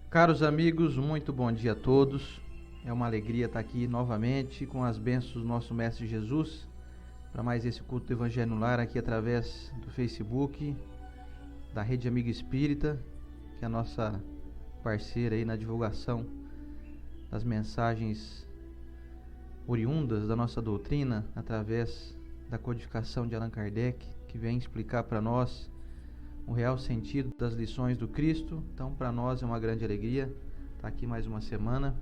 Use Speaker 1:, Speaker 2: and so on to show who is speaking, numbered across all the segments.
Speaker 1: Caros amigos, muito bom dia a todos. É uma alegria estar aqui novamente com as bênçãos do nosso Mestre Jesus para mais esse culto do Evangelho no Lar aqui através do Facebook, da Rede Amiga Espírita, que é a nossa parceira aí na divulgação das mensagens oriundas da nossa doutrina através da codificação de Allan Kardec, que vem explicar para nós o real sentido das lições do Cristo. Então, para nós é uma grande alegria estar aqui mais uma semana.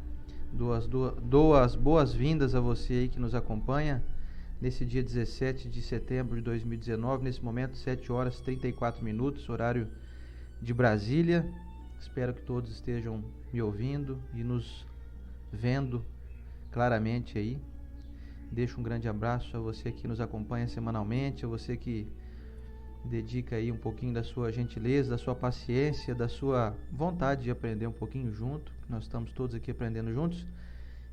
Speaker 1: Dou as boas-vindas a você aí que nos acompanha nesse dia 17 de setembro de 2019, nesse momento 7 horas e 34 minutos, horário de Brasília. Espero que todos estejam me ouvindo e nos vendo claramente aí. Deixo um grande abraço a você que nos acompanha semanalmente, a você que dedica aí um pouquinho da sua gentileza, da sua paciência, da sua vontade de aprender um pouquinho junto. Nós estamos todos aqui aprendendo juntos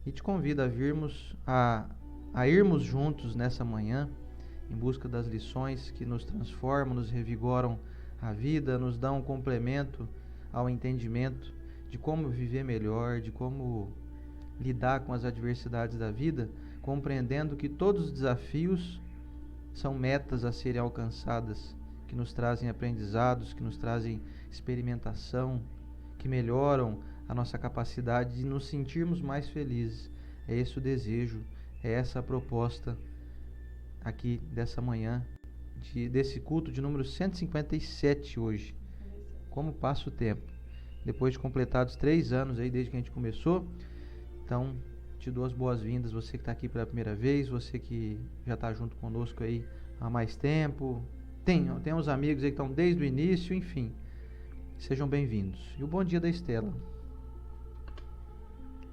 Speaker 1: e te convido a irmos juntos nessa manhã em busca das lições que nos transformam, nos revigoram a vida, nos dão um complemento ao entendimento de como viver melhor, de como lidar com as adversidades da vida, compreendendo que todos os desafios são metas a serem alcançadas, que nos trazem aprendizados, que nos trazem experimentação, que melhoram a nossa capacidade de nos sentirmos mais felizes. É esse o desejo, é essa a proposta aqui dessa manhã, desse culto de número 157 hoje. Como passa o tempo. Depois de completados 3 anos aí desde que a gente começou, então te dou as boas-vindas, você que está aqui pela primeira vez, você que já está junto conosco aí há mais tempo. Tem uns amigos aí que estão desde o início, enfim. Sejam bem-vindos. E o bom dia da Estela.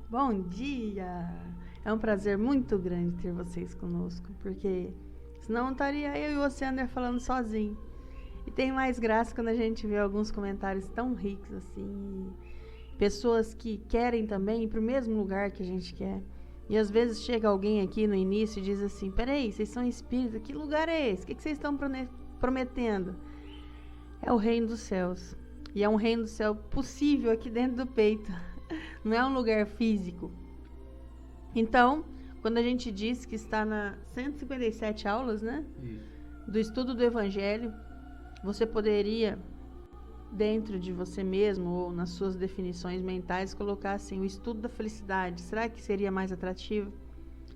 Speaker 2: Bom dia! É um prazer muito grande ter vocês conosco, porque senão estaria eu e o Oceander falando sozinho. E tem mais graça quando a gente vê alguns comentários tão ricos assim, pessoas que querem também ir para o mesmo lugar que a gente quer. E às vezes chega alguém aqui no início e diz assim: peraí, vocês são espíritas, que lugar é esse? O que vocês estão prometendo? É o reino dos céus. E é um reino do céu possível aqui dentro do peito. Não é um lugar físico. Então, quando a gente diz que está na 157 aulas, né? Do estudo do Evangelho, você poderia, dentro de você mesmo ou nas suas definições mentais, colocar assim: o estudo da felicidade. Será que seria mais atrativo?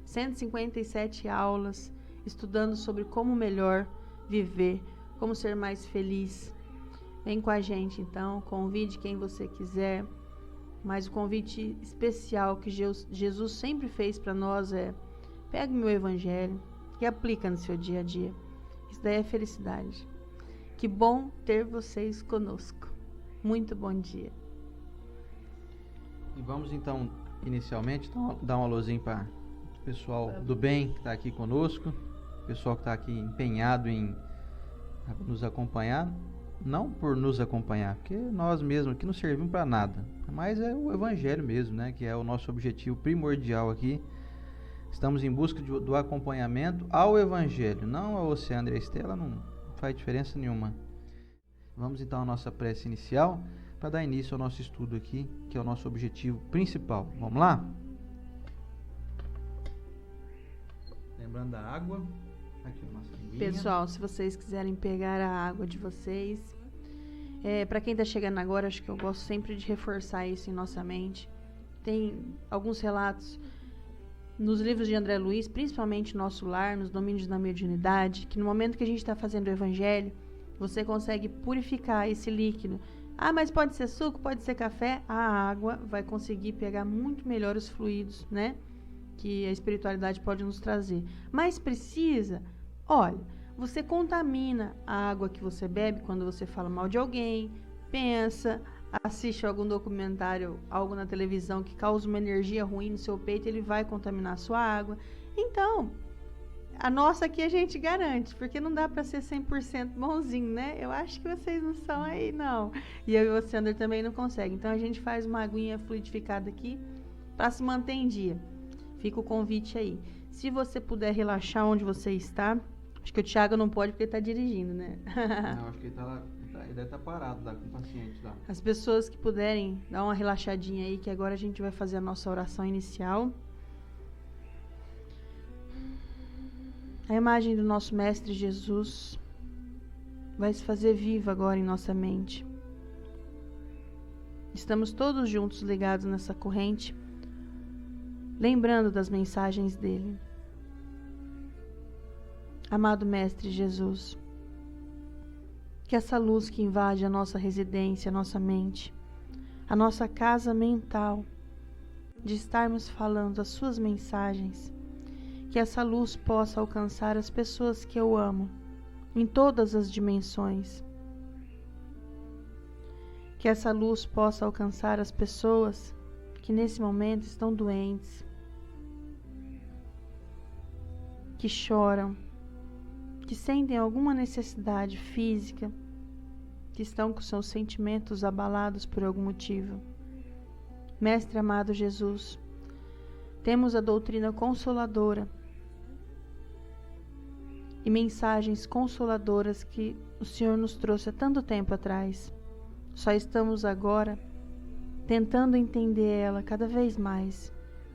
Speaker 2: 157 aulas estudando sobre como melhor viver, como ser mais feliz. Vem com a gente então, convide quem você quiser, mas o convite especial que Jesus sempre fez para nós é: pega o meu Evangelho e aplica no seu dia a dia. Isso daí é felicidade. Que bom ter vocês conosco. Muito bom dia.
Speaker 1: E vamos então, inicialmente, dar um alôzinho para o pessoal do bem que está aqui conosco, o pessoal que está aqui empenhado em nos acompanhar, não por nos acompanhar, porque nós mesmos aqui não servimos para nada, mas é o Evangelho mesmo, né, que é o nosso objetivo primordial aqui. Estamos em busca do acompanhamento ao Evangelho, não ao Oceano e a Estela, não faz diferença nenhuma. Vamos então à nossa prece inicial para dar início ao nosso estudo aqui, que é o nosso objetivo principal. Vamos lá? Lembrando da água, aqui a nossa linguinha.
Speaker 2: Pessoal, se vocês quiserem pegar a água de vocês, para quem está chegando agora, acho que eu gosto sempre de reforçar isso em nossa mente. Tem alguns relatos nos livros de André Luiz, principalmente Nosso Lar, nos Domínios da Mediunidade, que no momento que a gente está fazendo o Evangelho, você consegue purificar esse líquido. Ah, mas pode ser suco, pode ser café. A água vai conseguir pegar muito melhor os fluidos, né? Que a espiritualidade pode nos trazer. Mas precisa, olha, você contamina a água que você bebe quando você fala mal de alguém, pensa, assiste algum documentário, algo na televisão que causa uma energia ruim no seu peito, ele vai contaminar a sua água. Então, a nossa aqui a gente garante, porque não dá para ser 100% bonzinho, né? Eu acho que vocês não são aí, não. E eu e o Sander também não conseguem. Então, a gente faz uma aguinha fluidificada aqui para se manter em dia. Fica o convite aí. Se você puder relaxar onde você está, acho que o Thiago não pode porque ele está dirigindo, né?
Speaker 1: Não, acho que ele Ele deve estar parado lá com o paciente lá.
Speaker 2: As pessoas que puderem, dar uma relaxadinha aí, que agora a gente vai fazer a nossa oração inicial. A imagem do nosso Mestre Jesus vai se fazer viva agora em nossa mente. Estamos todos juntos ligados nessa corrente, lembrando das mensagens dele. Amado Mestre Jesus, que essa luz que invade a nossa residência, a nossa mente, a nossa casa mental, de estarmos falando as suas mensagens, que essa luz possa alcançar as pessoas que eu amo, em todas as dimensões. Que essa luz possa alcançar as pessoas que nesse momento estão doentes, que choram, que sentem alguma necessidade física, que estão com seus sentimentos abalados por algum motivo. Mestre amado Jesus, temos a doutrina consoladora e mensagens consoladoras que o Senhor nos trouxe há tanto tempo atrás. Só estamos agora tentando entender ela cada vez mais.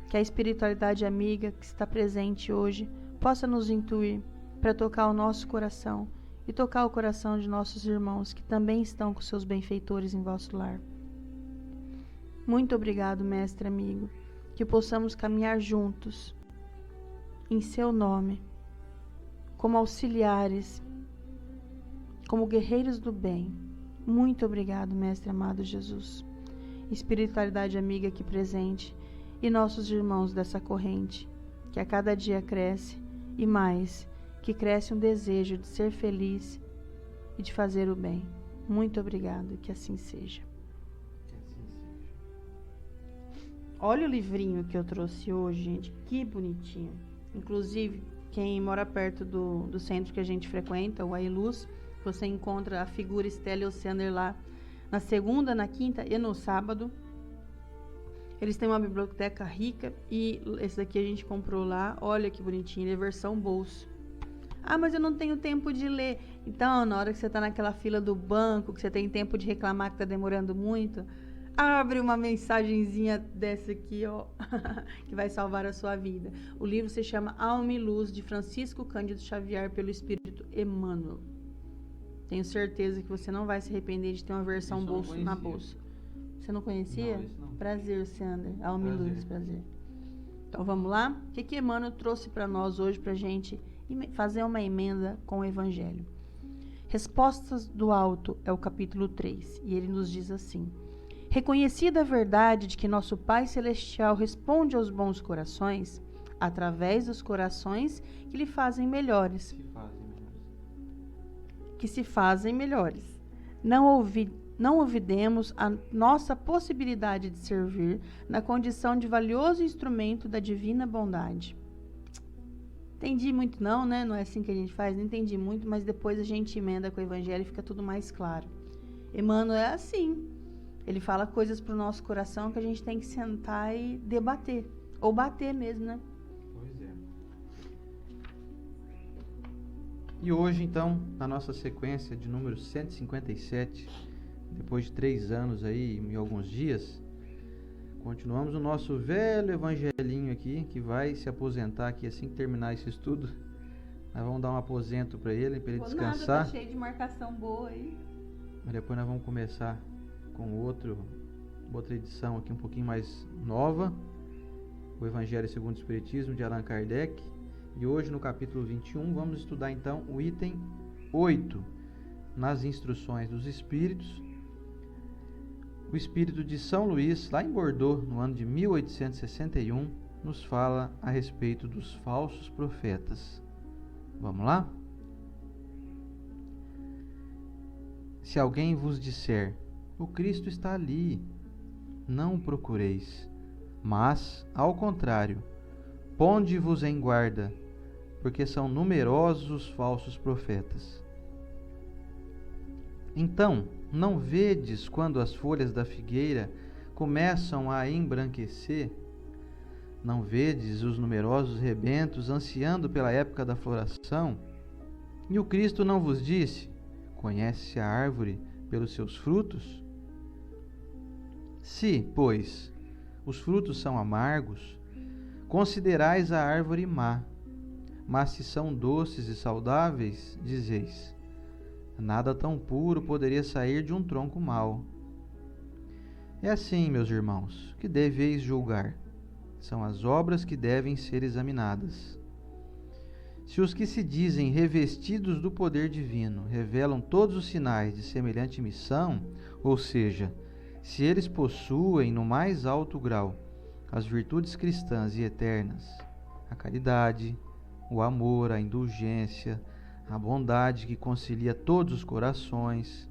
Speaker 2: Que a espiritualidade amiga que está presente hoje possa nos intuir para tocar o nosso coração e tocar o coração de nossos irmãos que também estão com seus benfeitores em vosso lar. Muito obrigado, Mestre amigo, que possamos caminhar juntos em seu nome, como auxiliares, como guerreiros do bem. Muito obrigado, Mestre amado Jesus. Espiritualidade amiga aqui presente e nossos irmãos dessa corrente, que a cada dia cresce e mais, que cresce um desejo de ser feliz e de fazer o bem. Muito obrigado, que assim seja. Olha o livrinho que eu trouxe hoje, gente, que bonitinho. Inclusive, quem mora perto do centro que a gente frequenta, o Ailuz, você encontra a figura Stella e o Sander lá na segunda, na quinta e no sábado. Eles têm uma biblioteca rica e esse daqui a gente comprou lá. Olha que bonitinho, ele é versão bolso. Ah, mas eu não tenho tempo de ler. Então, na hora que você está naquela fila do banco, que você tem tempo de reclamar que está demorando muito, abre uma mensagenzinha dessa aqui, ó, que vai salvar a sua vida. O livro se chama Alma e Luz, de Francisco Cândido Xavier, pelo Espírito Emmanuel. Tenho certeza que você não vai se arrepender de ter uma versão bolso na bolsa. Você não conhecia?
Speaker 1: Não, esse não.
Speaker 2: Prazer, Sander. Alma e Luz, prazer. Então vamos lá? O que Emmanuel trouxe para nós hoje para a gente fazer uma emenda com o Evangelho? Respostas do Alto é o capítulo 3 e ele nos diz assim: reconhecida a verdade de que nosso Pai Celestial responde aos bons corações, através dos corações que lhe fazem melhores. Não ouvidemos a nossa possibilidade de servir na condição de valioso instrumento da divina bondade. Entendi muito não, né? Não é assim que a gente faz, não entendi muito, mas depois a gente emenda com o Evangelho e fica tudo mais claro. Emmanuel é assim. Ele fala coisas para o nosso coração que a gente tem que sentar e debater. Ou bater mesmo, né?
Speaker 1: Pois é. E hoje, então, na nossa sequência de número 157, depois de 3 anos aí e alguns dias, continuamos o nosso velho evangelinho aqui, que vai se aposentar aqui assim que terminar esse estudo. Nós vamos dar um aposento para ele descansar.
Speaker 2: Nada, tá cheio de marcação boa aí.
Speaker 1: Mas depois nós vamos começar com outra edição aqui um pouquinho mais nova, o Evangelho segundo o Espiritismo, de Allan Kardec. E hoje, no capítulo 21, vamos estudar então o item 8, nas instruções dos Espíritos. O Espírito de São Luís, lá em Bordeaux, no ano de 1861, nos fala a respeito dos falsos profetas. Vamos lá? Se alguém vos disser: o Cristo está ali, não o procureis, mas, ao contrário, ponde-vos em guarda, porque são numerosos os falsos profetas. Então, não vedes quando as folhas da figueira começam a embranquecer? Não vedes os numerosos rebentos ansiando pela época da floração? E o Cristo não vos disse: conhece a árvore pelos seus frutos? Se, pois, os frutos são amargos, considerais a árvore má, mas se são doces e saudáveis, dizeis: nada tão puro poderia sair de um tronco mau. É assim, meus irmãos, que deveis julgar. São as obras que devem ser examinadas. Se os que se dizem revestidos do poder divino revelam todos os sinais de semelhante missão, ou seja, se eles possuem no mais alto grau as virtudes cristãs e eternas, a caridade, o amor, a indulgência, a bondade que concilia todos os corações,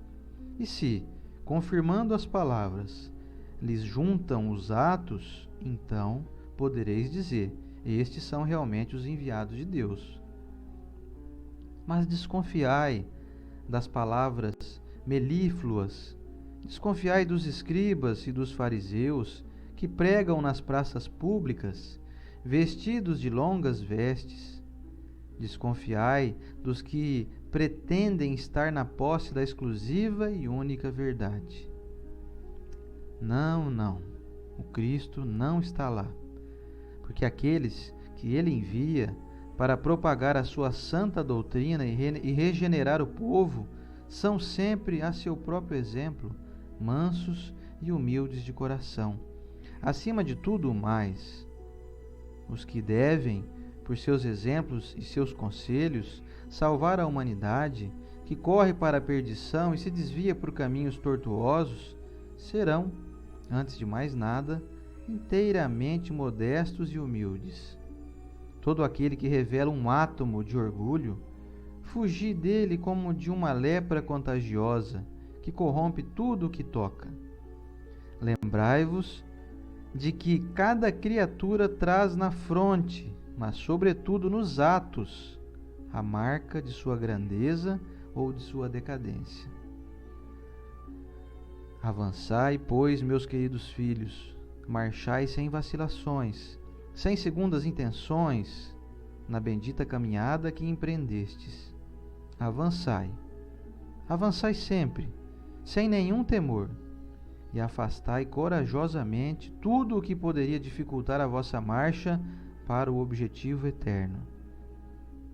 Speaker 1: e se, confirmando as palavras, lhes juntam os atos, então podereis dizer: estes são realmente os enviados de Deus. Mas desconfiai das palavras melífluas, desconfiai dos escribas e dos fariseus que pregam nas praças públicas, vestidos de longas vestes. Desconfiai dos que pretendem estar na posse da exclusiva e única verdade. Não, não, o Cristo não está lá, porque aqueles que ele envia para propagar a sua santa doutrina e regenerar o povo são sempre, a seu próprio exemplo, mansos e humildes de coração. Acima de tudo o mais, os que devem, por seus exemplos e seus conselhos, salvar a humanidade, que corre para a perdição e se desvia por caminhos tortuosos, serão, antes de mais nada, inteiramente modestos e humildes. Todo aquele que revela um átomo de orgulho, fugi dele como de uma lepra contagiosa, que corrompe tudo o que toca. Lembrai-vos de que cada criatura traz na fronte, mas sobretudo nos atos, a marca de sua grandeza ou de sua decadência. Avançai, pois, meus queridos filhos, marchai sem vacilações, sem segundas intenções, na bendita caminhada que empreendestes. Avançai, avançai sempre, sem nenhum temor, e afastai corajosamente tudo o que poderia dificultar a vossa marcha para o objetivo eterno.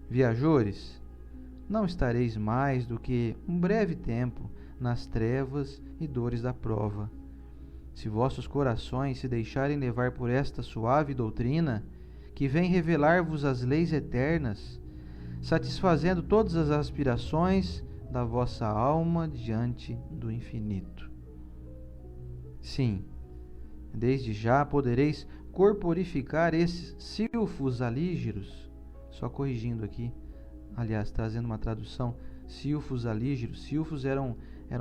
Speaker 1: Viajores, não estareis mais do que um breve tempo nas trevas e dores da prova. Se vossos corações se deixarem levar por esta suave doutrina, que vem revelar-vos as leis eternas, satisfazendo todas as aspirações da vossa alma diante do infinito. Sim, desde já podereis corporificar esses silfos alígeros, só corrigindo aqui, aliás, trazendo uma tradução, silfos alígeros. Silfos eram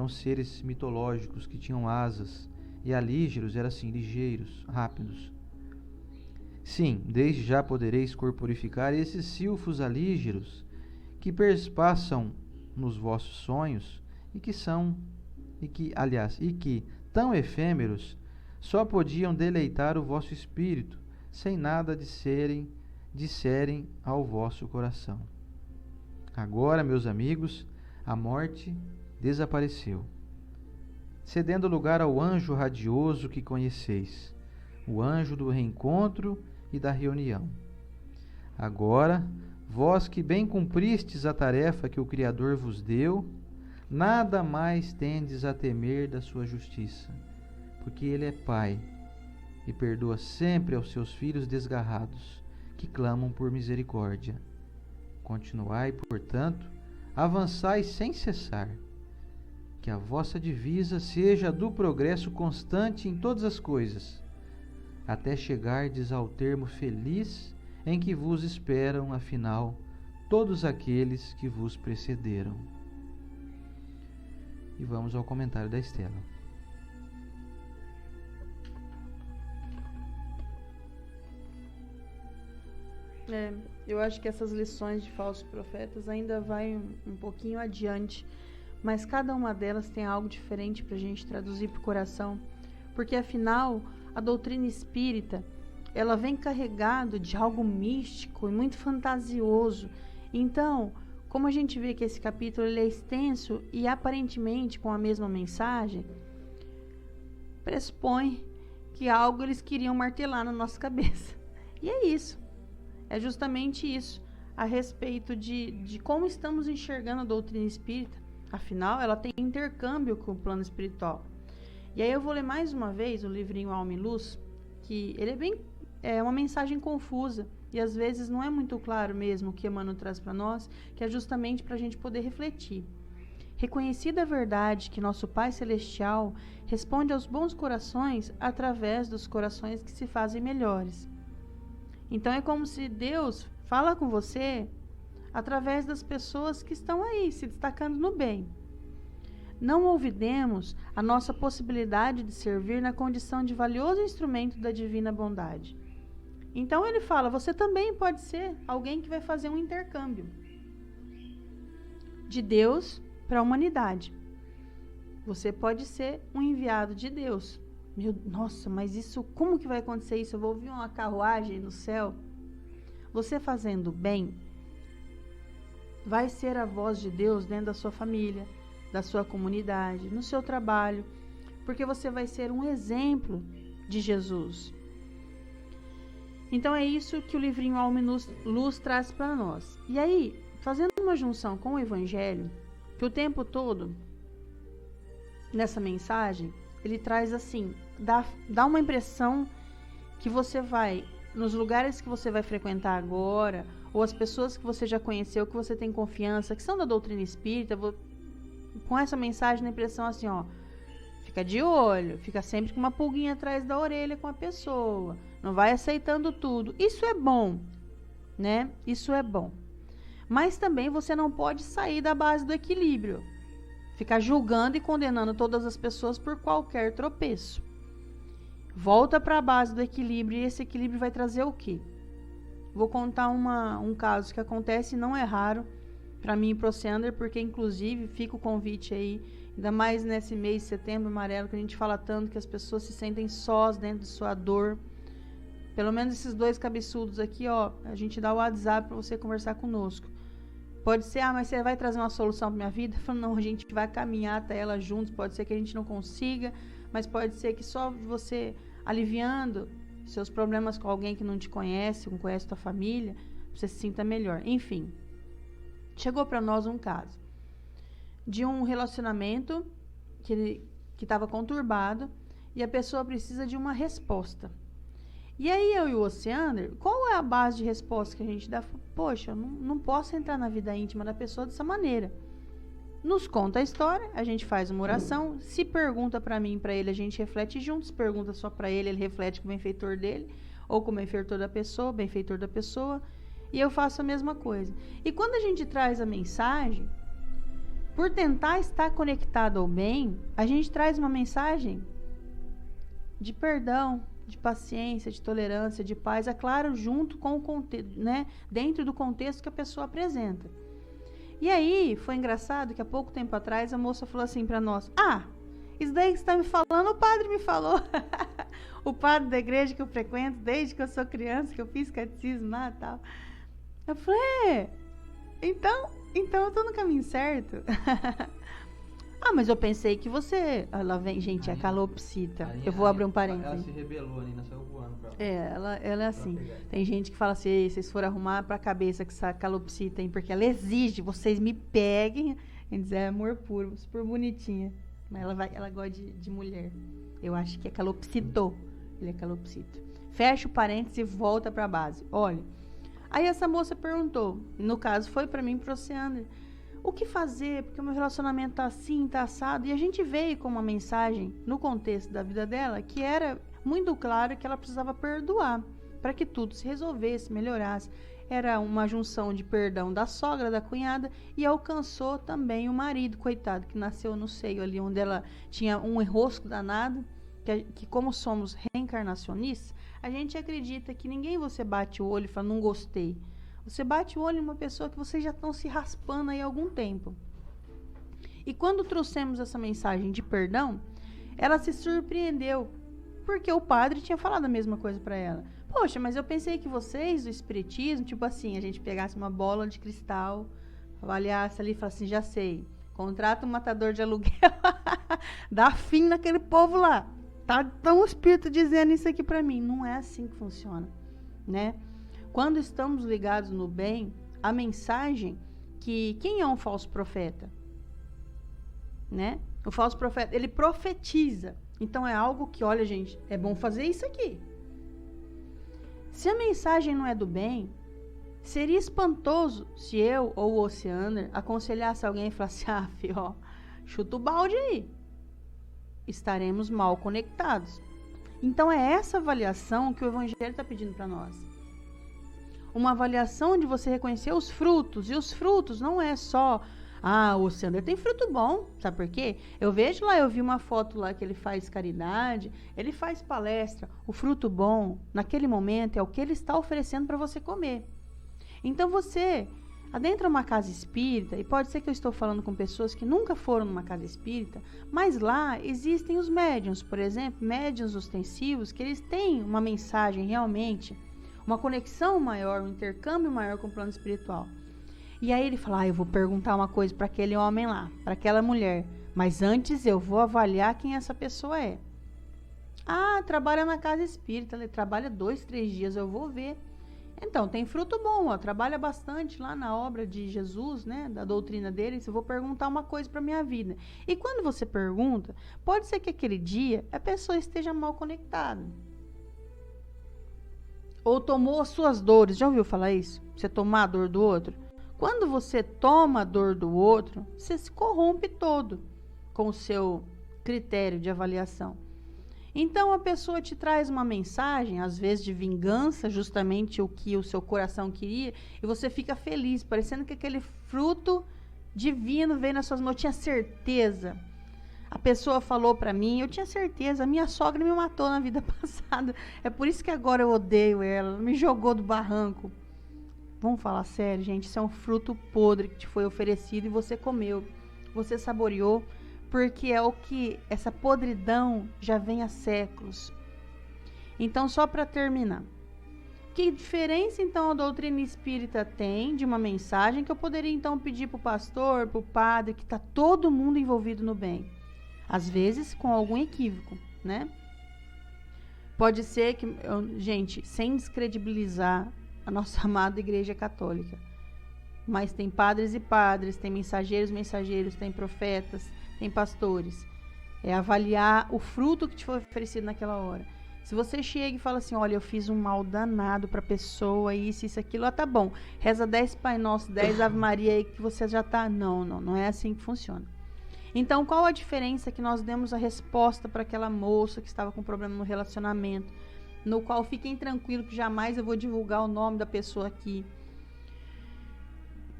Speaker 1: seres mitológicos que tinham asas, e alígeros eram assim, ligeiros, rápidos. Sim, desde já podereis corporificar esses silfos alígeros que perspassam nos vossos sonhos e que tão efêmeros, só podiam deleitar o vosso espírito, sem nada disserem ao vosso coração. Agora, meus amigos, a morte desapareceu, cedendo lugar ao anjo radioso que conheceis, o anjo do reencontro e da reunião. Agora, vós que bem cumpristes a tarefa que o Criador vos deu, nada mais tendes a temer da sua justiça, porque Ele é Pai e perdoa sempre aos seus filhos desgarrados, que clamam por misericórdia. Continuai, portanto, avançai sem cessar, que a vossa divisa seja a do progresso constante em todas as coisas, até chegardes ao termo feliz em que vos esperam, afinal, todos aqueles que vos precederam. E vamos ao comentário da Estela.
Speaker 2: Eu acho que essas lições de falsos profetas ainda vai um pouquinho adiante, mas cada uma delas tem algo diferente para a gente traduzir para o coração, porque afinal a doutrina espírita ela vem carregada de algo místico e muito fantasioso. Então, como a gente vê que esse capítulo ele é extenso e aparentemente com a mesma mensagem, pressupõe que algo eles queriam martelar na nossa cabeça. E é isso. É justamente isso, a respeito de como estamos enxergando a doutrina espírita. Afinal, ela tem intercâmbio com o plano espiritual. E aí eu vou ler mais uma vez o livrinho Alma e Luz, que ele é uma mensagem confusa e às vezes não é muito claro mesmo o que Emmanuel traz para nós, que é justamente para a gente poder refletir. Reconhecida a verdade que nosso Pai Celestial responde aos bons corações através dos corações que se fazem melhores. Então é como se Deus fala com você através das pessoas que estão aí, se destacando no bem. Não olvidemos a nossa possibilidade de servir na condição de valioso instrumento da divina bondade. Então ele fala, você também pode ser alguém que vai fazer um intercâmbio de Deus para a humanidade. Você pode ser um enviado de Deus. Nossa, mas isso, como que vai acontecer isso? Eu vou ouvir uma carruagem no céu? Você fazendo bem, vai ser a voz de Deus dentro da sua família, da sua comunidade, no seu trabalho, porque você vai ser um exemplo de Jesus. Então é isso que o livrinho Alma e Luz traz para nós. E aí, fazendo uma junção com o Evangelho, que o tempo todo, nessa mensagem, ele traz assim, dá uma impressão que você vai, nos lugares que você vai frequentar agora, ou as pessoas que você já conheceu, que você tem confiança, que são da doutrina espírita, com essa mensagem, a impressão assim, ó, fica de olho, fica sempre com uma pulguinha atrás da orelha com a pessoa, não vai aceitando tudo. Isso é bom, né? Isso é bom. Mas também você não pode sair da base do equilíbrio, ficar julgando e condenando todas as pessoas por qualquer tropeço. Volta para a base do equilíbrio e esse equilíbrio vai trazer o quê? Vou contar um caso que acontece e não é raro para mim e para o Oceander, porque inclusive fica o convite aí, ainda mais nesse mês de setembro amarelo, que a gente fala tanto que as pessoas se sentem sós dentro de sua dor. Pelo menos esses dois cabeçudos aqui, ó, a gente dá o WhatsApp para você conversar conosco. Pode ser, mas você vai trazer uma solução para minha vida? Eu falo, não, a gente vai caminhar até ela juntos, pode ser que a gente não consiga, mas pode ser que só você aliviando seus problemas com alguém que não te conhece, não conhece tua família, você se sinta melhor. Enfim, chegou para nós um caso de um relacionamento que estava conturbado e a pessoa precisa de uma resposta. E aí eu e o Oceander, qual é a base de resposta que a gente dá? Poxa, eu não posso entrar na vida íntima da pessoa dessa maneira. Nos conta a história, a gente faz uma oração, se pergunta para mim e para ele, a gente reflete juntos, pergunta só para ele reflete com o benfeitor dele, ou com o benfeitor da pessoa, e eu faço a mesma coisa. E quando a gente traz a mensagem, por tentar estar conectado ao bem, a gente traz uma mensagem de perdão, de paciência, de tolerância, de paz, é claro, junto com o contexto, né, dentro do contexto que a pessoa apresenta. E aí, foi engraçado que há pouco tempo atrás a moça falou assim para nós, isso daí que você está me falando, o padre me falou. O padre da igreja que eu frequento desde que eu sou criança, que eu fiz catecismo lá e tal. Eu falei, então eu tô no caminho certo. Mas eu pensei que você... Ela vem, gente, é calopsita. Eu vou abrir um parênteses.
Speaker 1: Ela se rebelou ali, saiu voando pra lá.
Speaker 2: Ela é assim. Tem gente que fala assim, vocês foram arrumar pra cabeça que essa calopsita aí, porque ela exige, vocês me peguem. A gente diz, é amor puro, super bonitinha. Mas ela gosta de mulher. Eu acho que é calopsito. Ele é calopsito. Fecha o parênteses e volta pra base. Olha, aí essa moça perguntou, no caso foi pra mim e pro Oceander, o que fazer, porque o meu relacionamento tá assim, tá assado, e a gente veio com uma mensagem no contexto da vida dela, que era muito claro que ela precisava perdoar, para que tudo se resolvesse, melhorasse. Era uma junção de perdão da sogra, da cunhada, e alcançou também o marido, coitado, que nasceu no seio ali, onde ela tinha um enrosco danado, que como somos reencarnacionistas, a gente acredita que ninguém você bate o olho e fala, não gostei. Você bate o olho em uma pessoa que vocês já estão se raspando aí há algum tempo. E quando trouxemos essa mensagem de perdão, ela se surpreendeu, porque o padre tinha falado a mesma coisa para ela. Poxa, mas eu pensei que vocês, do espiritismo, tipo assim, a gente pegasse uma bola de cristal, avaliasse ali e falasse assim, já sei, contrata um matador de aluguel, dá fim naquele povo lá. Tá tão o Espírito dizendo isso aqui para mim. Não é assim que funciona, né? Quando estamos ligados no bem, a mensagem que... Quem é um falso profeta? Né? O falso profeta, ele profetiza. Então é algo que, olha, gente, é bom fazer isso aqui. Se a mensagem não é do bem, seria espantoso se eu ou o Oceaner aconselhasse alguém e falasse, filho, ó, chuta o balde aí. Estaremos mal conectados. Então é essa avaliação que o Evangelho está pedindo para nós. Uma avaliação de você reconhecer os frutos. E os frutos não é só, o Oceaner tem fruto bom. Sabe por quê? Eu vejo lá, eu vi uma foto lá que ele faz caridade, ele faz palestra. O fruto bom, naquele momento, é o que ele está oferecendo para você comer. Então você adentra uma casa espírita, e pode ser que eu estou falando com pessoas que nunca foram numa casa espírita, mas lá existem os médiuns, por exemplo, médiuns ostensivos, que eles têm uma mensagem realmente, uma conexão maior, um intercâmbio maior com o plano espiritual. E aí ele fala, eu vou perguntar uma coisa para aquele homem lá, para aquela mulher, mas antes eu vou avaliar quem essa pessoa é. Trabalha na casa espírita, ele trabalha 2, 3 dias, eu vou ver. Então, tem fruto bom, trabalha bastante lá na obra de Jesus, né, da doutrina dele. Eu vou perguntar uma coisa para minha vida. E quando você pergunta, pode ser que aquele dia a pessoa esteja mal conectada. Ou tomou as suas dores. Já ouviu falar isso? Você tomar a dor do outro? Quando você toma a dor do outro, você se corrompe todo com o seu critério de avaliação. Então a pessoa te traz uma mensagem, às vezes de vingança, justamente o que o seu coração queria, e você fica feliz, parecendo que aquele fruto divino veio nas suas mãos. Eu tinha certeza. A pessoa falou pra mim, eu tinha certeza, a minha sogra me matou na vida passada. É por isso que agora eu odeio ela, me jogou do barranco. Vamos falar sério, gente, isso é um fruto podre que te foi oferecido e você comeu, você saboreou. Porque é o que essa podridão já vem há séculos. Então, só para terminar. Que diferença, então, a doutrina espírita tem de uma mensagem que eu poderia, então, pedir para o pastor, para o padre, que está todo mundo envolvido no bem? Às vezes, com algum equívoco, né? Pode ser que, gente, sem descredibilizar a nossa amada Igreja Católica, mas tem padres e padres, tem mensageiros, tem profetas, tem pastores. É avaliar o fruto que te foi oferecido naquela hora. Se você chega e fala assim, olha, eu fiz um mal danado pra pessoa, isso, aquilo, tá bom. Reza 10 Pai Nosso, 10 Ave Maria aí que você já tá... Não é assim que funciona. Então, qual a diferença que nós demos a resposta para aquela moça que estava com problema no relacionamento, no qual fiquem tranquilos que jamais eu vou divulgar o nome da pessoa aqui.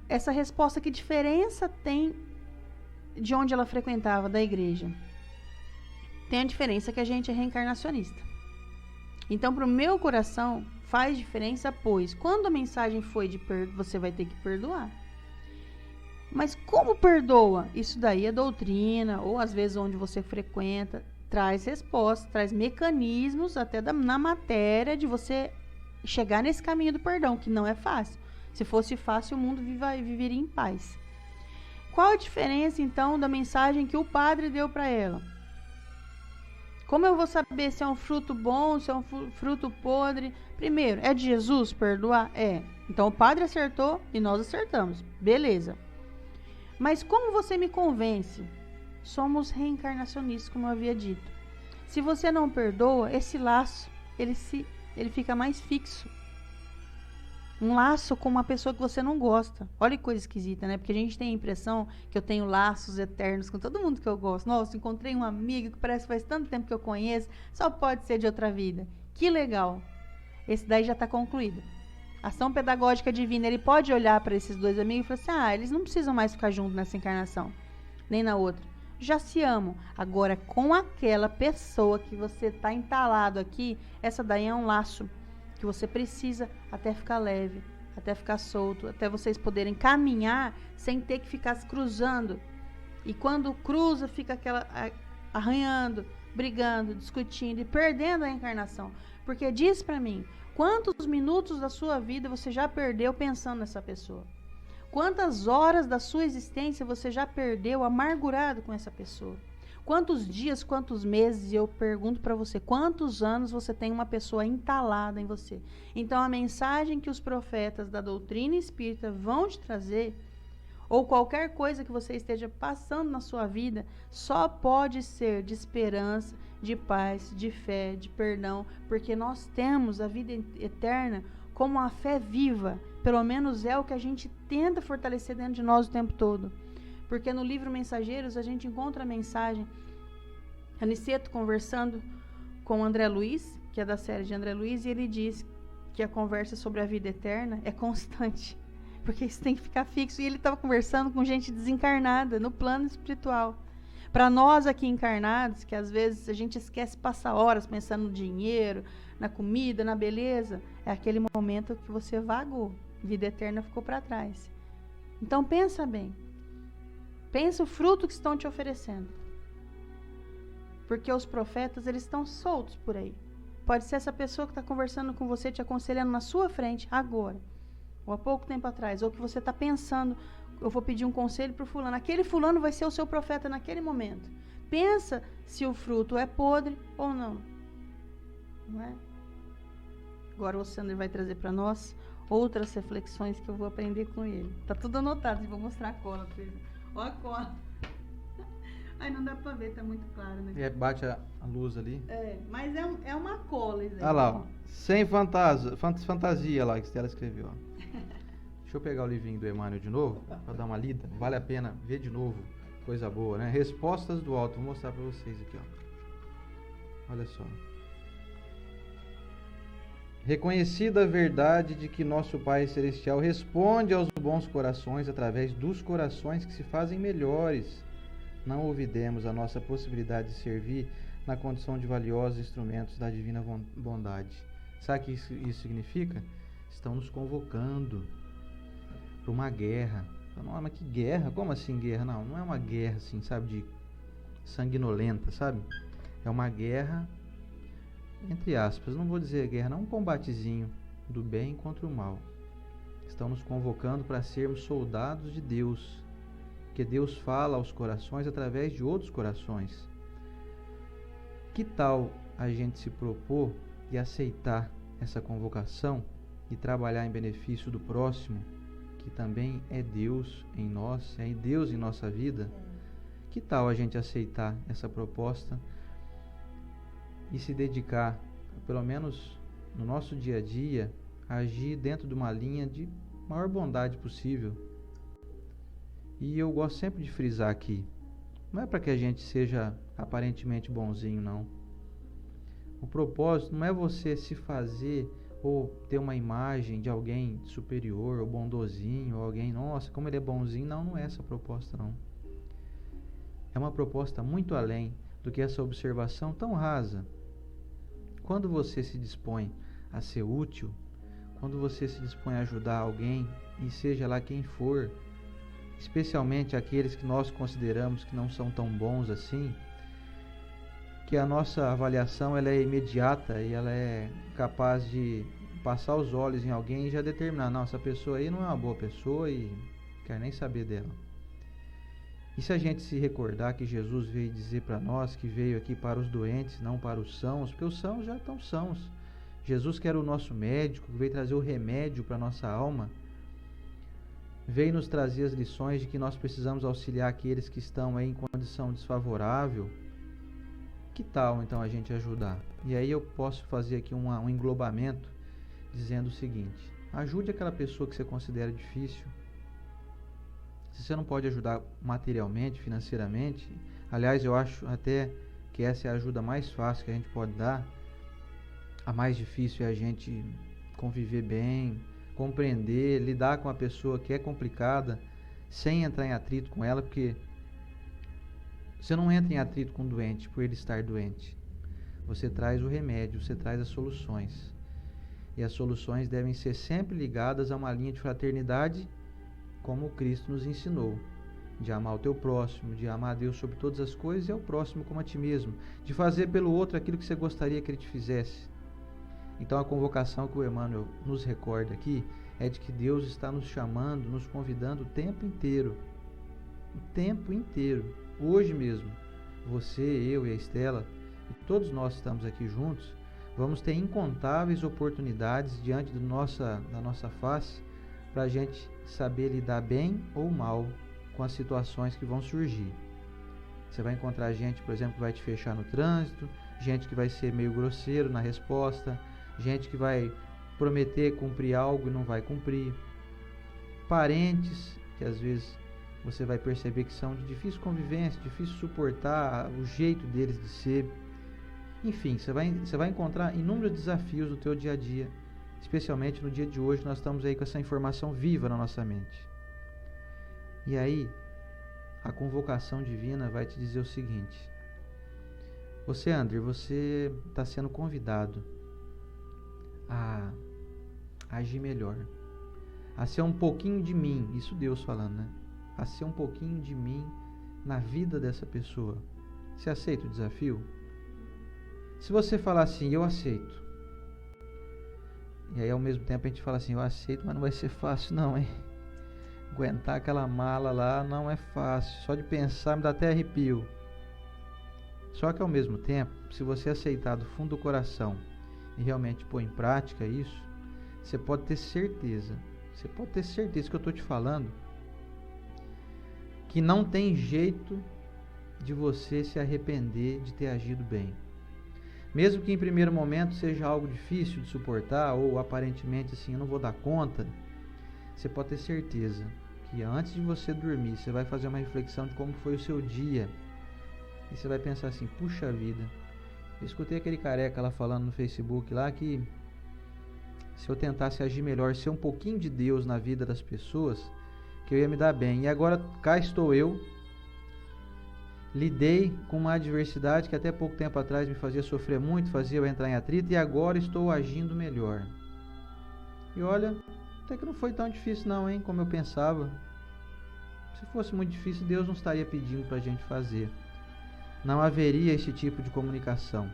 Speaker 2: Essa resposta, que diferença tem de onde ela frequentava, da igreja? Tem a diferença que a gente é reencarnacionista. Então, para o meu coração, faz diferença, pois quando a mensagem foi de você vai ter que perdoar. Mas como perdoa? Isso daí é doutrina, ou às vezes onde você frequenta, traz respostas, traz mecanismos até na matéria de você chegar nesse caminho do perdão, que não é fácil. Se fosse fácil, o mundo viveria em paz. Qual a diferença, então, da mensagem que o padre deu para ela? Como eu vou saber se é um fruto bom, se é um fruto podre? Primeiro, é de Jesus perdoar? É. Então, o padre acertou e nós acertamos. Beleza. Mas como você me convence? Somos reencarnacionistas, como eu havia dito. Se você não perdoa, esse laço, ele fica mais fixo. Um laço com uma pessoa que você não gosta. Olha que coisa esquisita, né? Porque a gente tem a impressão que eu tenho laços eternos com todo mundo que eu gosto. Nossa, encontrei um amigo que parece que faz tanto tempo que eu conheço, só pode ser de outra vida. Que legal. Esse daí já está concluído. A ação pedagógica divina, ele pode olhar para esses dois amigos e falar assim, eles não precisam mais ficar juntos nessa encarnação, nem na outra. Já se amam. Agora, com aquela pessoa que você está entalado aqui, essa daí é um laço que você precisa até ficar leve, até ficar solto, até vocês poderem caminhar sem ter que ficar se cruzando. E quando cruza, fica aquela arranhando, brigando, discutindo e perdendo a encarnação. Porque diz para mim, quantos minutos da sua vida você já perdeu pensando nessa pessoa? Quantas horas da sua existência você já perdeu amargurado com essa pessoa? Quantos dias, quantos meses, e eu pergunto para você, quantos anos você tem uma pessoa entalada em você? Então, a mensagem que os profetas da doutrina espírita vão te trazer, ou qualquer coisa que você esteja passando na sua vida, só pode ser de esperança, de paz, de fé, de perdão, porque nós temos a vida eterna como uma fé viva. Pelo menos é o que a gente tenta fortalecer dentro de nós o tempo todo. Porque no livro Mensageiros a gente encontra a mensagem, Aniceto conversando com André Luiz, que é da série de André Luiz, e ele diz que a conversa sobre a vida eterna é constante, porque isso tem que ficar fixo. E ele estava conversando com gente desencarnada, no plano espiritual. Para nós aqui encarnados, que às vezes a gente esquece passar horas pensando no dinheiro, na comida, na beleza, é aquele momento que você vagou, vida eterna ficou para trás. Então pensa bem. Pensa o fruto que estão te oferecendo. Porque os profetas, eles estão soltos por aí. Pode ser essa pessoa que está conversando com você, te aconselhando na sua frente, agora. Ou há pouco tempo atrás. Ou que você está pensando, eu vou pedir um conselho para o fulano. Aquele fulano vai ser o seu profeta naquele momento. Pensa se o fruto é podre ou não. Não é? Agora o Sandro vai trazer para nós outras reflexões que eu vou aprender com ele. Tá tudo anotado, eu vou mostrar a cola para ele. Ó a cola. Ai, não dá pra ver, tá muito claro, né?
Speaker 1: Bate a luz ali.
Speaker 2: Mas é uma cola isso aí.
Speaker 1: Ah lá, ó. Sem fantasia lá que ela escreveu, ó. Deixa eu pegar o livrinho do Emmanuel de novo, para dar uma lida. Vale a pena ver de novo. Coisa boa, né? Respostas do Alto. Vou mostrar para vocês aqui, ó. Olha só. Reconhecida a verdade de que nosso Pai Celestial responde aos bons corações através dos corações que se fazem melhores, não olvidemos a nossa possibilidade de servir na condição de valiosos instrumentos da divina bondade. Sabe o que isso significa? Estão nos convocando para uma guerra. Não, mas que guerra? Como assim guerra? Não é uma guerra assim, sabe, de sanguinolenta, sabe? É uma guerra, entre aspas, não vou dizer guerra, não, um combatezinho do bem contra o mal. Estão nos convocando para sermos soldados de Deus, que Deus fala aos corações através de outros corações. Que tal a gente se propor e aceitar essa convocação e trabalhar em benefício do próximo, que também é Deus em nós, é Deus em nossa vida? Que tal a gente aceitar essa proposta e se dedicar, pelo menos no nosso dia a dia, a agir dentro de uma linha de maior bondade possível? E eu gosto sempre de frisar aqui, não é para que a gente seja aparentemente bonzinho, não. O propósito não é você se fazer ou ter uma imagem de alguém superior ou bondosinho, ou alguém, nossa, como ele é bonzinho. Não é essa a proposta, não. É uma proposta muito além do que essa observação tão rasa. Quando você se dispõe a ser útil, quando você se dispõe a ajudar alguém, e seja lá quem for, especialmente aqueles que nós consideramos que não são tão bons assim, que a nossa avaliação ela é imediata e ela é capaz de passar os olhos em alguém e já determinar, não, essa pessoa aí não é uma boa pessoa e não quero nem saber dela. E se a gente se recordar que Jesus veio dizer para nós que veio aqui para os doentes, não para os sãos, porque os sãos já estão sãos. Jesus, que era o nosso médico, que veio trazer o remédio para a nossa alma, veio nos trazer as lições de que nós precisamos auxiliar aqueles que estão aí em condição desfavorável. Que tal então a gente ajudar? E aí eu posso fazer aqui um englobamento dizendo o seguinte: ajude aquela pessoa que você considera difícil. Se você não pode ajudar materialmente, financeiramente, aliás, eu acho até que essa é a ajuda mais fácil que a gente pode dar. A mais difícil é a gente conviver bem, compreender, lidar com a pessoa que é complicada, sem entrar em atrito com ela, porque você não entra em atrito com o doente por ele estar doente. Você traz o remédio, você traz as soluções. E as soluções devem ser sempre ligadas a uma linha de fraternidade, como Cristo nos ensinou, de amar o teu próximo, de amar a Deus sobre todas as coisas e ao próximo como a ti mesmo, de fazer pelo outro aquilo que você gostaria que ele te fizesse. Então a convocação que o Emmanuel nos recorda aqui é de que Deus está nos chamando, nos convidando o tempo inteiro. O tempo inteiro. Hoje mesmo, você, eu e a Estela, e todos nós estamos aqui juntos, vamos ter incontáveis oportunidades diante da nossa face para a gente saber lidar bem ou mal com as situações que vão surgir. Você vai encontrar gente, por exemplo, que vai te fechar no trânsito, gente que vai ser meio grosseiro na resposta, gente que vai prometer cumprir algo e não vai cumprir, parentes que às vezes você vai perceber que são de difícil convivência, difícil suportar o jeito deles de ser. Enfim, você vai encontrar inúmeros desafios no teu dia a dia, especialmente no dia de hoje. Nós estamos aí com essa informação viva na nossa mente. E aí, a convocação divina vai te dizer o seguinte: você, André, você está sendo convidado a agir melhor, a ser um pouquinho de mim, isso Deus falando, né? A ser um pouquinho de mim na vida dessa pessoa. Você aceita o desafio? Se você falar assim, eu aceito, e aí ao mesmo tempo a gente fala assim, eu aceito, mas não vai ser fácil não, hein? Aguentar aquela mala lá não é fácil, só de pensar me dá até arrepio. Só que ao mesmo tempo, se você aceitar do fundo do coração e realmente pôr em prática isso, você pode ter certeza que eu estou te falando, que não tem jeito de você se arrepender de ter agido bem. Mesmo que em primeiro momento seja algo difícil de suportar, ou aparentemente assim, eu não vou dar conta, você pode ter certeza que antes de você dormir, você vai fazer uma reflexão de como foi o seu dia, e você vai pensar assim, puxa vida, eu escutei aquele careca lá falando no Facebook lá que se eu tentasse agir melhor, ser um pouquinho de Deus na vida das pessoas, que eu ia me dar bem. E agora cá estou eu, lidei com uma adversidade que até pouco tempo atrás me fazia sofrer muito, fazia eu entrar em atrito, e agora estou agindo melhor. E olha, até que não foi tão difícil não, hein, como eu pensava. Se fosse muito difícil, Deus não estaria pedindo para a gente fazer. Não haveria esse tipo de comunicação.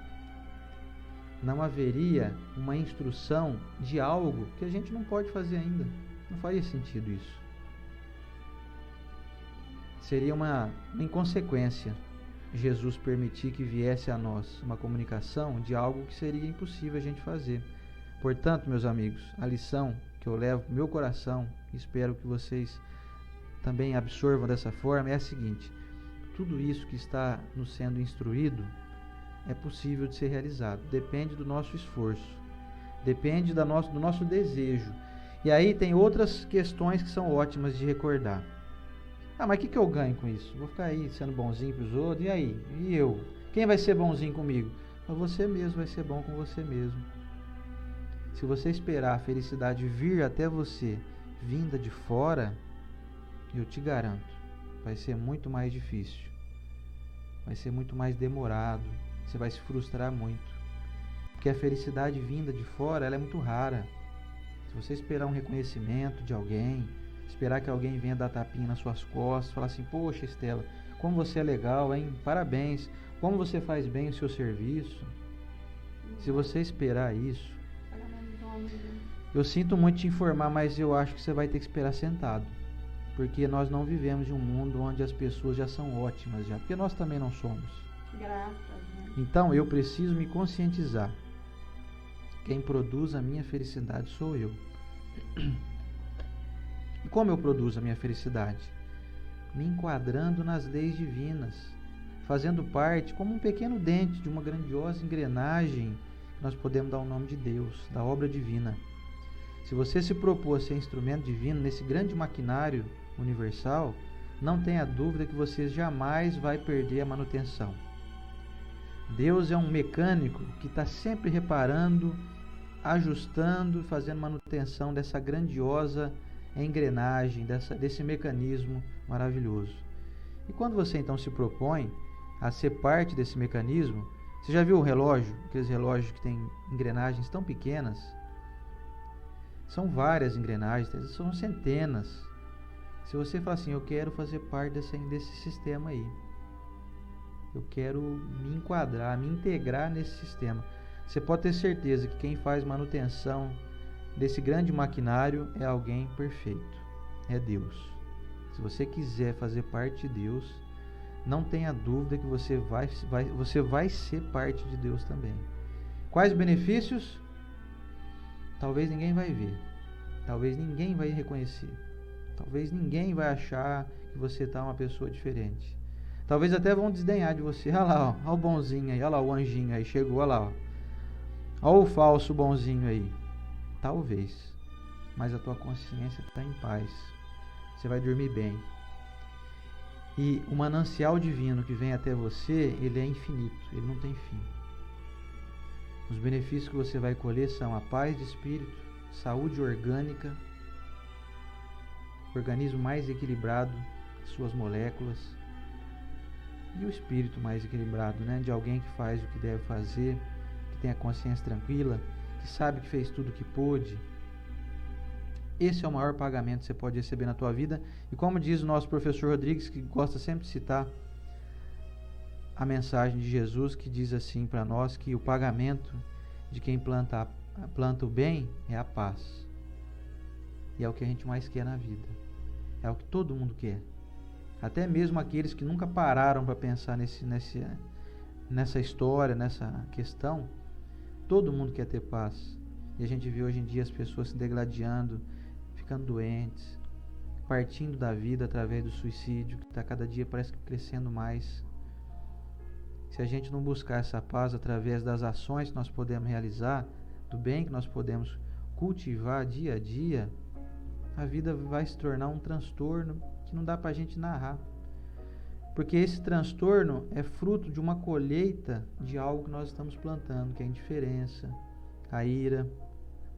Speaker 1: Não haveria uma instrução de algo que a gente não pode fazer ainda. Não faria sentido isso. Seria uma inconsequência Jesus permitir que viesse a nós uma comunicação de algo que seria impossível a gente fazer. Portanto, meus amigos, a lição que eu levo no meu coração, espero que vocês também absorvam dessa forma, é a seguinte: tudo isso que está nos sendo instruído é possível de ser realizado, depende do nosso esforço, depende do nosso desejo. E aí tem outras questões que são ótimas de recordar. Mas o que eu ganho com isso? Vou ficar aí sendo bonzinho para os outros, e aí? E eu? Quem vai ser bonzinho comigo? Você mesmo vai ser bom com você mesmo. Se você esperar a felicidade vir até você, vinda de fora, eu te garanto, vai ser muito mais difícil, vai ser muito mais demorado, você vai se frustrar muito, porque a felicidade vinda de fora, ela é muito rara. Se você esperar um reconhecimento de alguém, esperar que alguém venha dar tapinha nas suas costas, falar assim, poxa Estela, como você é legal, hein? Parabéns, como você faz bem o seu serviço. Se você esperar isso, eu sinto muito te informar, mas eu acho que você vai ter que esperar sentado, porque nós não vivemos em um mundo onde as pessoas já são ótimas já, porque nós também não somos.
Speaker 2: Graças, né?
Speaker 1: Então eu preciso me conscientizar. Quem produz a minha felicidade sou eu. E como eu produzo a minha felicidade? Me enquadrando nas leis divinas, fazendo parte como um pequeno dente de uma grandiosa engrenagem que nós podemos dar o nome de Deus, da obra divina. Se você se propor a ser instrumento divino nesse grande maquinário universal, não tenha dúvida que você jamais vai perder a manutenção. Deus é um mecânico que está sempre reparando, ajustando, fazendo manutenção dessa grandiosa engrenagem, desse mecanismo maravilhoso. E quando você então se propõe a ser parte desse mecanismo, você já viu o relógio, aqueles relógios que têm engrenagens tão pequenas? São várias engrenagens, são centenas. Se você falar assim, eu quero fazer parte desse sistema aí, eu quero me enquadrar, me integrar nesse sistema, você pode ter certeza que quem faz manutenção desse grande maquinário é alguém perfeito, é Deus. Se você quiser fazer parte de Deus, não tenha dúvida que você vai ser parte de Deus também. Quais benefícios? Talvez ninguém vai ver, talvez ninguém vai reconhecer, talvez ninguém vai achar que você está uma pessoa diferente. Talvez até vão desdenhar de você. Olha lá, olha o bonzinho aí, olha lá o anjinho aí, chegou, olha lá. Olha o falso bonzinho aí. Talvez, mas a tua consciência está em paz. Você vai dormir bem. E o manancial divino que vem até você, ele é infinito, ele não tem fim. Os benefícios que você vai colher são a paz de espírito, saúde orgânica, organismo mais equilibrado, suas moléculas, e o espírito mais equilibrado, né? De alguém que faz o que deve fazer, que tem a consciência tranquila, que sabe que fez tudo o que pôde. Esse é o maior pagamento que você pode receber na tua vida. E como diz o nosso professor Rodrigues, que gosta sempre de citar a mensagem de Jesus, que diz assim para nós, que o pagamento de quem planta o bem é a paz. E é o que a gente mais quer na vida. É o que todo mundo quer. Até mesmo aqueles que nunca pararam para pensar nessa história, nessa questão, todo mundo quer ter paz. E a gente vê hoje em dia as pessoas se degladiando, ficando doentes, partindo da vida através do suicídio, que está cada dia parece que crescendo mais. Se a gente não buscar essa paz através das ações que nós podemos realizar, do bem que nós podemos cultivar dia a dia, a vida vai se tornar um transtorno que não dá para a gente narrar. Porque esse transtorno é fruto de uma colheita de algo que nós estamos plantando, que é a indiferença, a ira,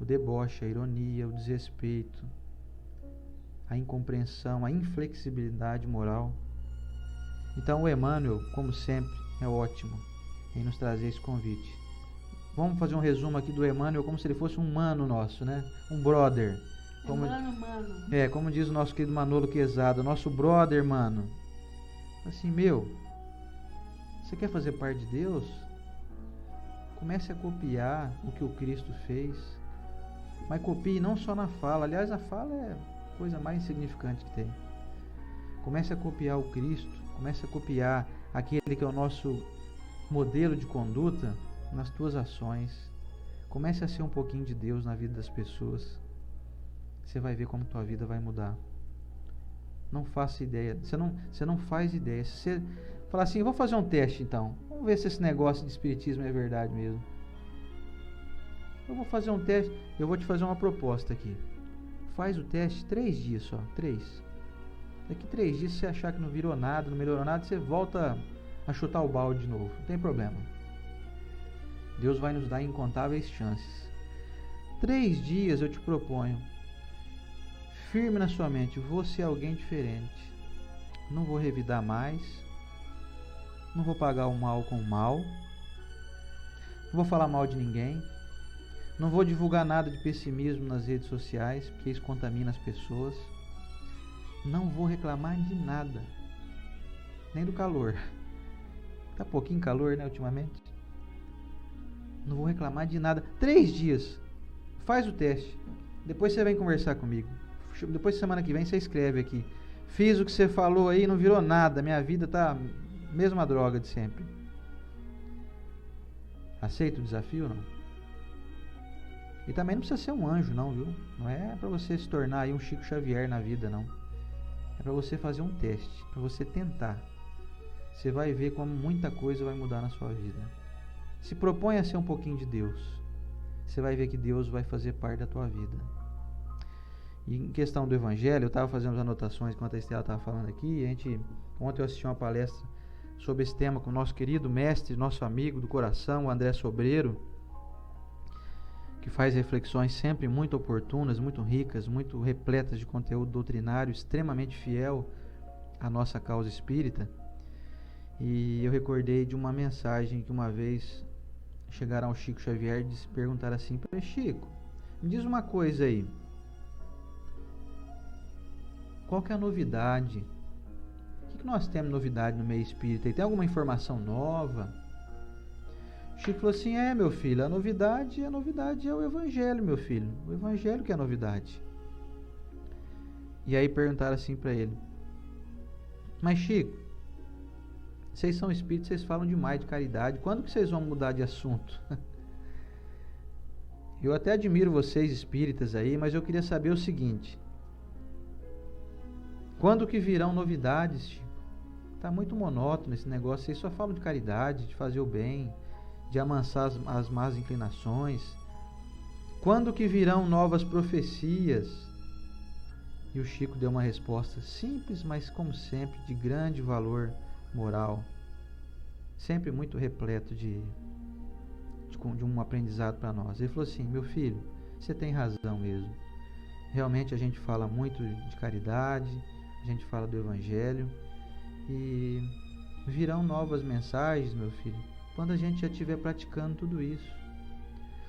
Speaker 1: o deboche, a ironia, o desrespeito, a incompreensão, a inflexibilidade moral. Então o Emmanuel, como sempre, é ótimo em nos trazer esse convite. Vamos fazer um resumo aqui do Emmanuel como se ele fosse um mano nosso, né? Um brother. Como diz o nosso querido Manolo Quezada, nosso brother, mano. Assim, você quer fazer parte de Deus? Comece a copiar o que o Cristo fez. Mas copie não só na fala. Aliás, a fala é a coisa mais insignificante que tem. Comece a copiar o Cristo. Comece a copiar aquele que é o nosso modelo de conduta nas tuas ações. Comece a ser um pouquinho de Deus na vida das pessoas. Você vai ver como tua vida vai mudar. Não faça ideia. Você não faz ideia. Se você falar assim, vou fazer um teste então. Vamos ver se esse negócio de espiritismo é verdade mesmo. Eu vou fazer um teste. Eu vou te fazer uma proposta aqui. Faz o teste 3 dias só. 3. Daqui 3 dias, se você achar que não virou nada, não melhorou nada, você volta a chutar o balde de novo. Não tem problema. Deus vai nos dar incontáveis chances. 3 dias eu te proponho. Firme na sua mente, vou ser alguém diferente. Não vou revidar mais. Não vou pagar o mal com o mal. Não vou falar mal de ninguém. Não vou divulgar nada de pessimismo nas redes sociais, porque isso contamina as pessoas. Não vou reclamar de nada. Nem do calor. Tá pouquinho calor, né, ultimamente? Não vou reclamar de nada. 3 dias. Faz o teste. Depois você vem conversar comigo. Depois semana que vem você escreve aqui. Fiz o que você falou aí, não virou nada. Minha vida tá mesma droga de sempre. Aceita o desafio ou não? E também não precisa ser um anjo não, viu? Não é para você se tornar aí um Chico Xavier na vida, não. É para você fazer um teste, para você tentar. Você vai ver como muita coisa vai mudar na sua vida. Se propõe a ser um pouquinho de Deus. Você vai ver que Deus vai fazer parte da tua vida. E em questão do Evangelho, eu estava fazendo as anotações enquanto a Estela estava falando aqui. Ontem eu assisti uma palestra sobre esse tema com o nosso querido mestre, nosso amigo do coração, o André Sobreiro, que faz reflexões sempre muito oportunas, muito ricas, muito repletas de conteúdo doutrinário, extremamente fiel à nossa causa espírita. E eu recordei de uma mensagem que uma vez chegaram ao Chico Xavier e perguntaram assim para ele: Chico, me diz uma coisa aí. Qual que é a novidade? O que nós temos novidade no meio espírita? E tem alguma informação nova? Chico falou assim, meu filho, a novidade é o Evangelho, meu filho. O Evangelho que é a novidade. E aí perguntaram assim para ele, mas Chico, vocês são espíritos, vocês falam demais de caridade, quando que vocês vão mudar de assunto? Eu até admiro vocês espíritas aí, mas eu queria saber o seguinte, quando que virão novidades, Chico? Está muito monótono esse negócio, vocês só falam de caridade, de fazer o bem, de amansar as más inclinações. Quando que virão novas profecias? E o Chico deu uma resposta simples, mas como sempre, de grande valor moral. Sempre muito repleto de um aprendizado para nós. Ele falou assim, meu filho, você tem razão mesmo. Realmente a gente fala muito de caridade, a gente fala do Evangelho, e virão novas mensagens, meu filho, quando a gente já estiver praticando tudo isso.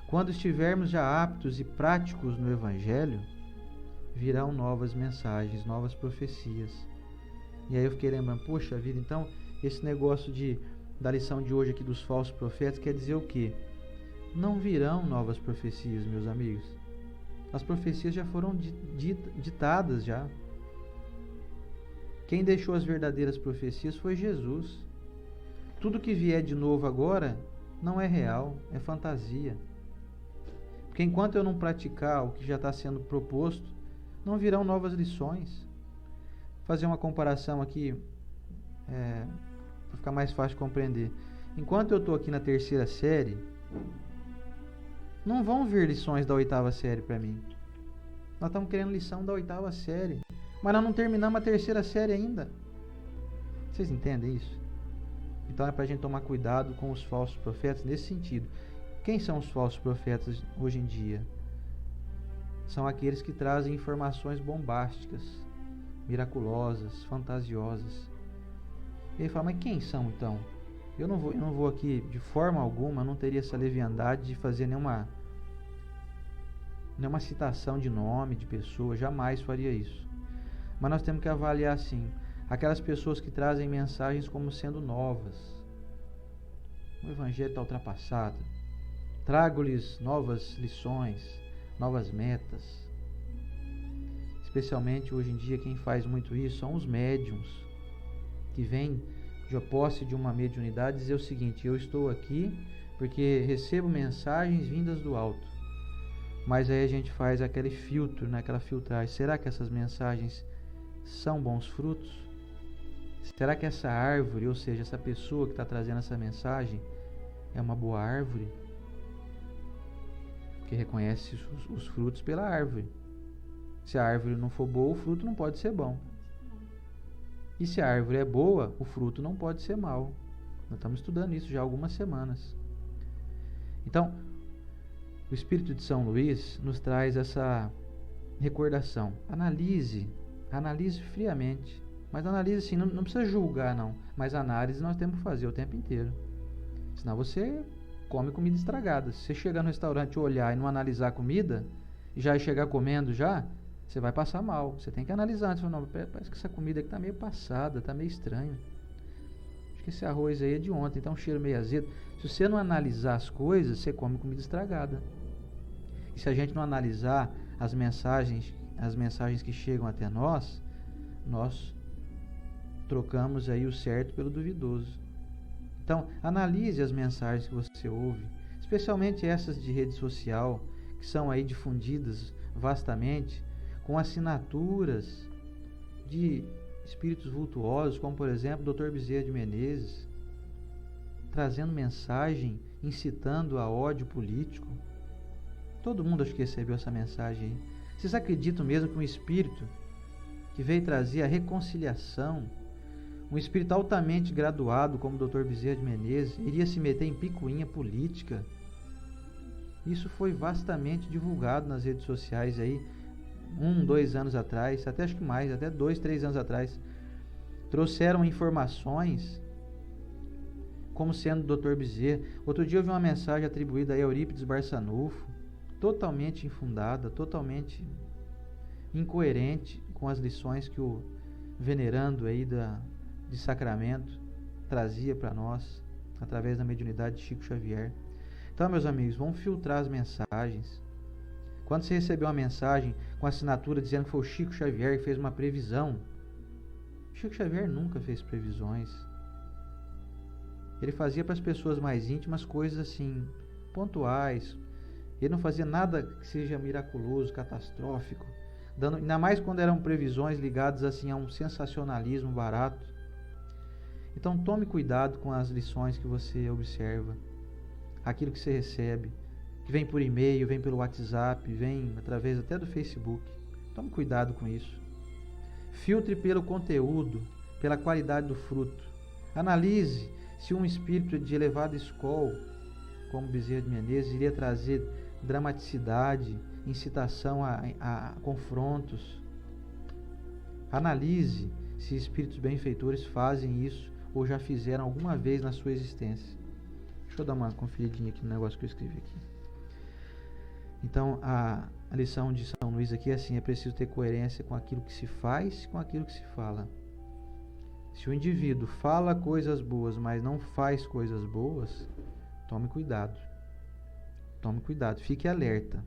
Speaker 1: Quando estivermos já aptos e práticos no Evangelho, virão novas mensagens, novas profecias. E aí eu fiquei lembrando, poxa vida, então esse negócio da lição de hoje aqui dos falsos profetas quer dizer o quê? Não virão novas profecias, meus amigos. As profecias já foram ditadas já. Quem deixou as verdadeiras profecias foi Jesus. Tudo que vier de novo agora não é real, é fantasia. Porque enquanto eu não praticar o que já está sendo proposto, não virão novas lições. Vou fazer uma comparação aqui, para ficar mais fácil de compreender. Enquanto eu estou aqui na 3ª série, não vão vir lições da 8ª série para mim. Nós estamos querendo lição da 8ª série, mas nós não terminamos a 3ª série ainda. Vocês entendem isso? Então é para a gente tomar cuidado com os falsos profetas nesse sentido. Quem são os falsos profetas hoje em dia? São aqueles que trazem informações bombásticas, miraculosas, fantasiosas. E ele fala, mas quem são então? Eu não vou aqui, de forma alguma, não teria essa leviandade de fazer nenhuma citação de nome, de pessoa, jamais faria isso. Mas nós temos que avaliar assim, aquelas pessoas que trazem mensagens como sendo novas. O Evangelho está ultrapassado. Trago-lhes novas lições, novas metas. Especialmente hoje em dia quem faz muito isso são os médiuns, que vêm de posse de uma mediunidade dizer o seguinte, eu estou aqui porque recebo mensagens vindas do alto. Mas aí a gente faz aquele filtro, aquela filtragem. Será que essas mensagens são bons frutos? Será que essa árvore, ou seja, essa pessoa que está trazendo essa mensagem é uma boa árvore? Que reconhece os frutos pela árvore. Se a árvore não for boa, o fruto não pode ser bom. E se a árvore é boa, o fruto não pode ser mau. Nós estamos estudando isso já há algumas semanas. Então, o Espírito de São Luís nos traz essa recordação. Analise friamente. Mas analise assim, não precisa julgar não. Mas análise nós temos que fazer o tempo inteiro. Senão você come comida estragada. Se você chegar no restaurante, olhar e não analisar a comida, e já chegar comendo já, você vai passar mal. Você tem que analisar antes. Não, parece que essa comida aqui está meio passada, está meio estranha. Acho que esse arroz aí é de ontem, está um cheiro meio azedo. Se você não analisar as coisas, você come comida estragada. E se a gente não analisar as mensagens que chegam até nós trocamos aí o certo pelo duvidoso. Então, analise as mensagens que você ouve, especialmente essas de rede social, que são aí difundidas vastamente, com assinaturas de espíritos vultuosos, como por exemplo o Dr. Bezerra de Menezes, trazendo mensagem, incitando a ódio político. Todo mundo acho que recebeu essa mensagem aí. Vocês acreditam mesmo que um espírito que veio trazer a reconciliação, um espírito altamente graduado como o Dr. Bezerra de Menezes, iria se meter em picuinha política? Isso foi vastamente divulgado nas redes sociais aí, 2 anos atrás, até acho que mais, até 2, 3 anos atrás. Trouxeram informações como sendo o Dr. Bezerra. Outro dia eu vi uma mensagem atribuída a Eurípides Barçanufo, totalmente infundada, totalmente incoerente com as lições que o venerando aí de Sacramento trazia para nós. através da mediunidade de Chico Xavier. Então, meus amigos, vamos filtrar as mensagens. Quando você receber uma mensagem com assinatura dizendo que foi o Chico Xavier que fez uma previsão, Chico Xavier nunca fez previsões. Ele fazia para as pessoas mais íntimas coisas assim, pontuais. Ele não fazia nada que seja miraculoso, catastrófico, ainda mais quando eram previsões ligadas assim a um sensacionalismo barato. Então tome cuidado com as lições que você observa, aquilo que você recebe, que vem por e-mail, vem pelo WhatsApp, vem através até do Facebook. Tome cuidado com isso. Filtre pelo conteúdo, pela qualidade do fruto. Analise se um espírito de elevada escola, como Bezerra de Menezes, iria trazer dramaticidade, incitação a confrontos. Analise se espíritos benfeitores fazem isso ou já fizeram alguma vez na sua existência. Deixa eu dar uma conferidinha aqui no negócio que eu escrevi aqui. Então, a lição de São Luís aqui é assim: é preciso ter coerência com aquilo que se faz e com aquilo que se fala. Se o indivíduo fala coisas boas, mas não faz coisas boas, tome cuidado. Tome cuidado, fique alerta.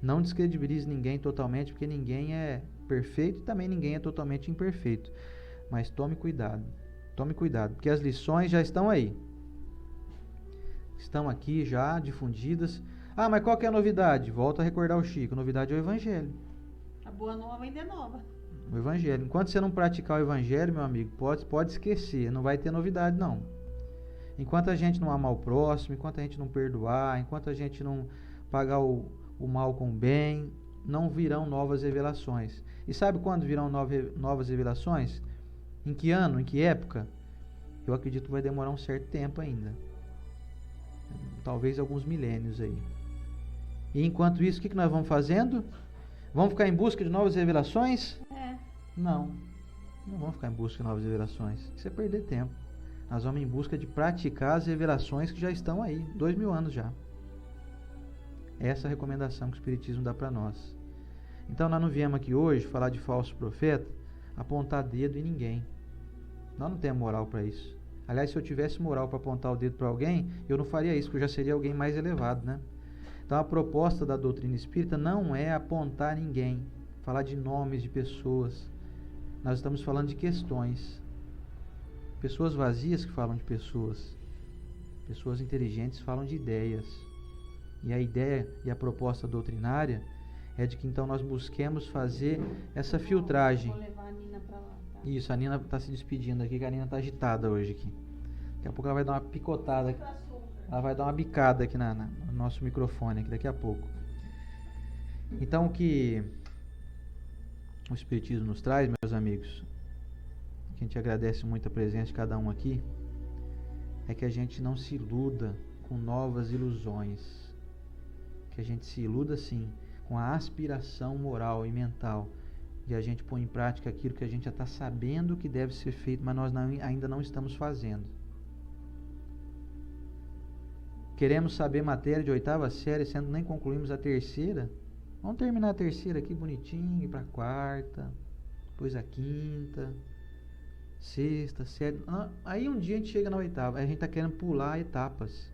Speaker 1: Não descredibilize ninguém totalmente, porque ninguém é perfeito e também ninguém é totalmente imperfeito. Mas tome cuidado, porque as lições já estão aí. Estão aqui já difundidas. Ah, mas qual que é a novidade? Volto a recordar o Chico, a novidade é o Evangelho.
Speaker 2: A boa nova ainda é nova.
Speaker 1: O Evangelho. Enquanto você não praticar o Evangelho, meu amigo, pode esquecer, não vai ter novidade não. Enquanto a gente não amar o próximo, enquanto a gente não perdoar, enquanto a gente não pagar o mal com o bem, não virão novas revelações. E sabe quando virão novas revelações? Em que ano, em que época? Eu acredito que vai demorar um certo tempo ainda. Talvez alguns milênios aí. E enquanto isso, o que nós vamos fazendo? Vamos ficar em busca de novas revelações? Não vamos ficar em busca de novas revelações. Isso é perder tempo. Nós vamos em busca de praticar as revelações que já estão aí, 2000 anos já. Essa é a recomendação que o Espiritismo dá para nós. Então nós não viemos aqui hoje falar de falso profeta, apontar dedo em ninguém. Nós não temos moral para isso. Aliás, se eu tivesse moral para apontar o dedo para alguém, eu não faria isso, porque eu já seria alguém mais elevado, né? Então a proposta da doutrina espírita não é apontar ninguém, falar de nomes de pessoas. Nós estamos falando de questões. Pessoas vazias que falam de pessoas. Pessoas inteligentes falam de ideias. E a ideia e a proposta doutrinária é de que então nós busquemos fazer essa filtragem. Vou levar a Nina para lá, tá? Isso, a Nina está se despedindo aqui, que a Nina está agitada hoje aqui. Daqui a pouco ela vai dar uma picotada aqui. Ela vai dar uma bicada aqui no nosso microfone aqui daqui a pouco. Então o que o Espiritismo nos traz, meus amigos, que a gente agradece muito a presença de cada um aqui, é que a gente não se iluda com novas ilusões, que a gente se iluda sim com a aspiração moral e mental de a gente pôr em prática aquilo que a gente já está sabendo que deve ser feito, mas nós ainda não estamos fazendo. Queremos saber matéria de 8ª série, sendo que nem concluímos a 3ª. Vamos terminar a 3ª aqui bonitinho, ir para a 4ª, depois a 5ª, 6ª, 7ª. Aí um dia a gente chega na 8ª, aí a gente está querendo pular etapas.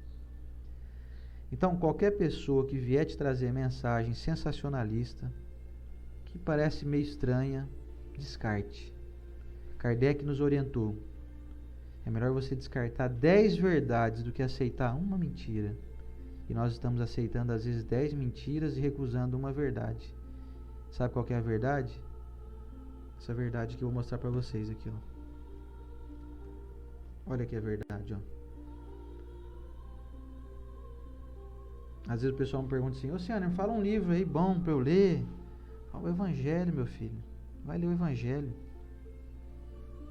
Speaker 1: Então qualquer pessoa que vier te trazer mensagem sensacionalista, que parece meio estranha, descarte. Kardec nos orientou. É melhor você descartar 10 verdades do que aceitar uma mentira. E nós estamos aceitando às vezes 10 mentiras e recusando uma verdade. Sabe qual que é a verdade? Essa verdade que eu vou mostrar para vocês aqui, ó. Olha aqui a verdade, ó. Às vezes o pessoal me pergunta assim: ô Ciano, me fala um livro aí bom para eu ler. O Evangelho, meu filho. Vai ler o Evangelho.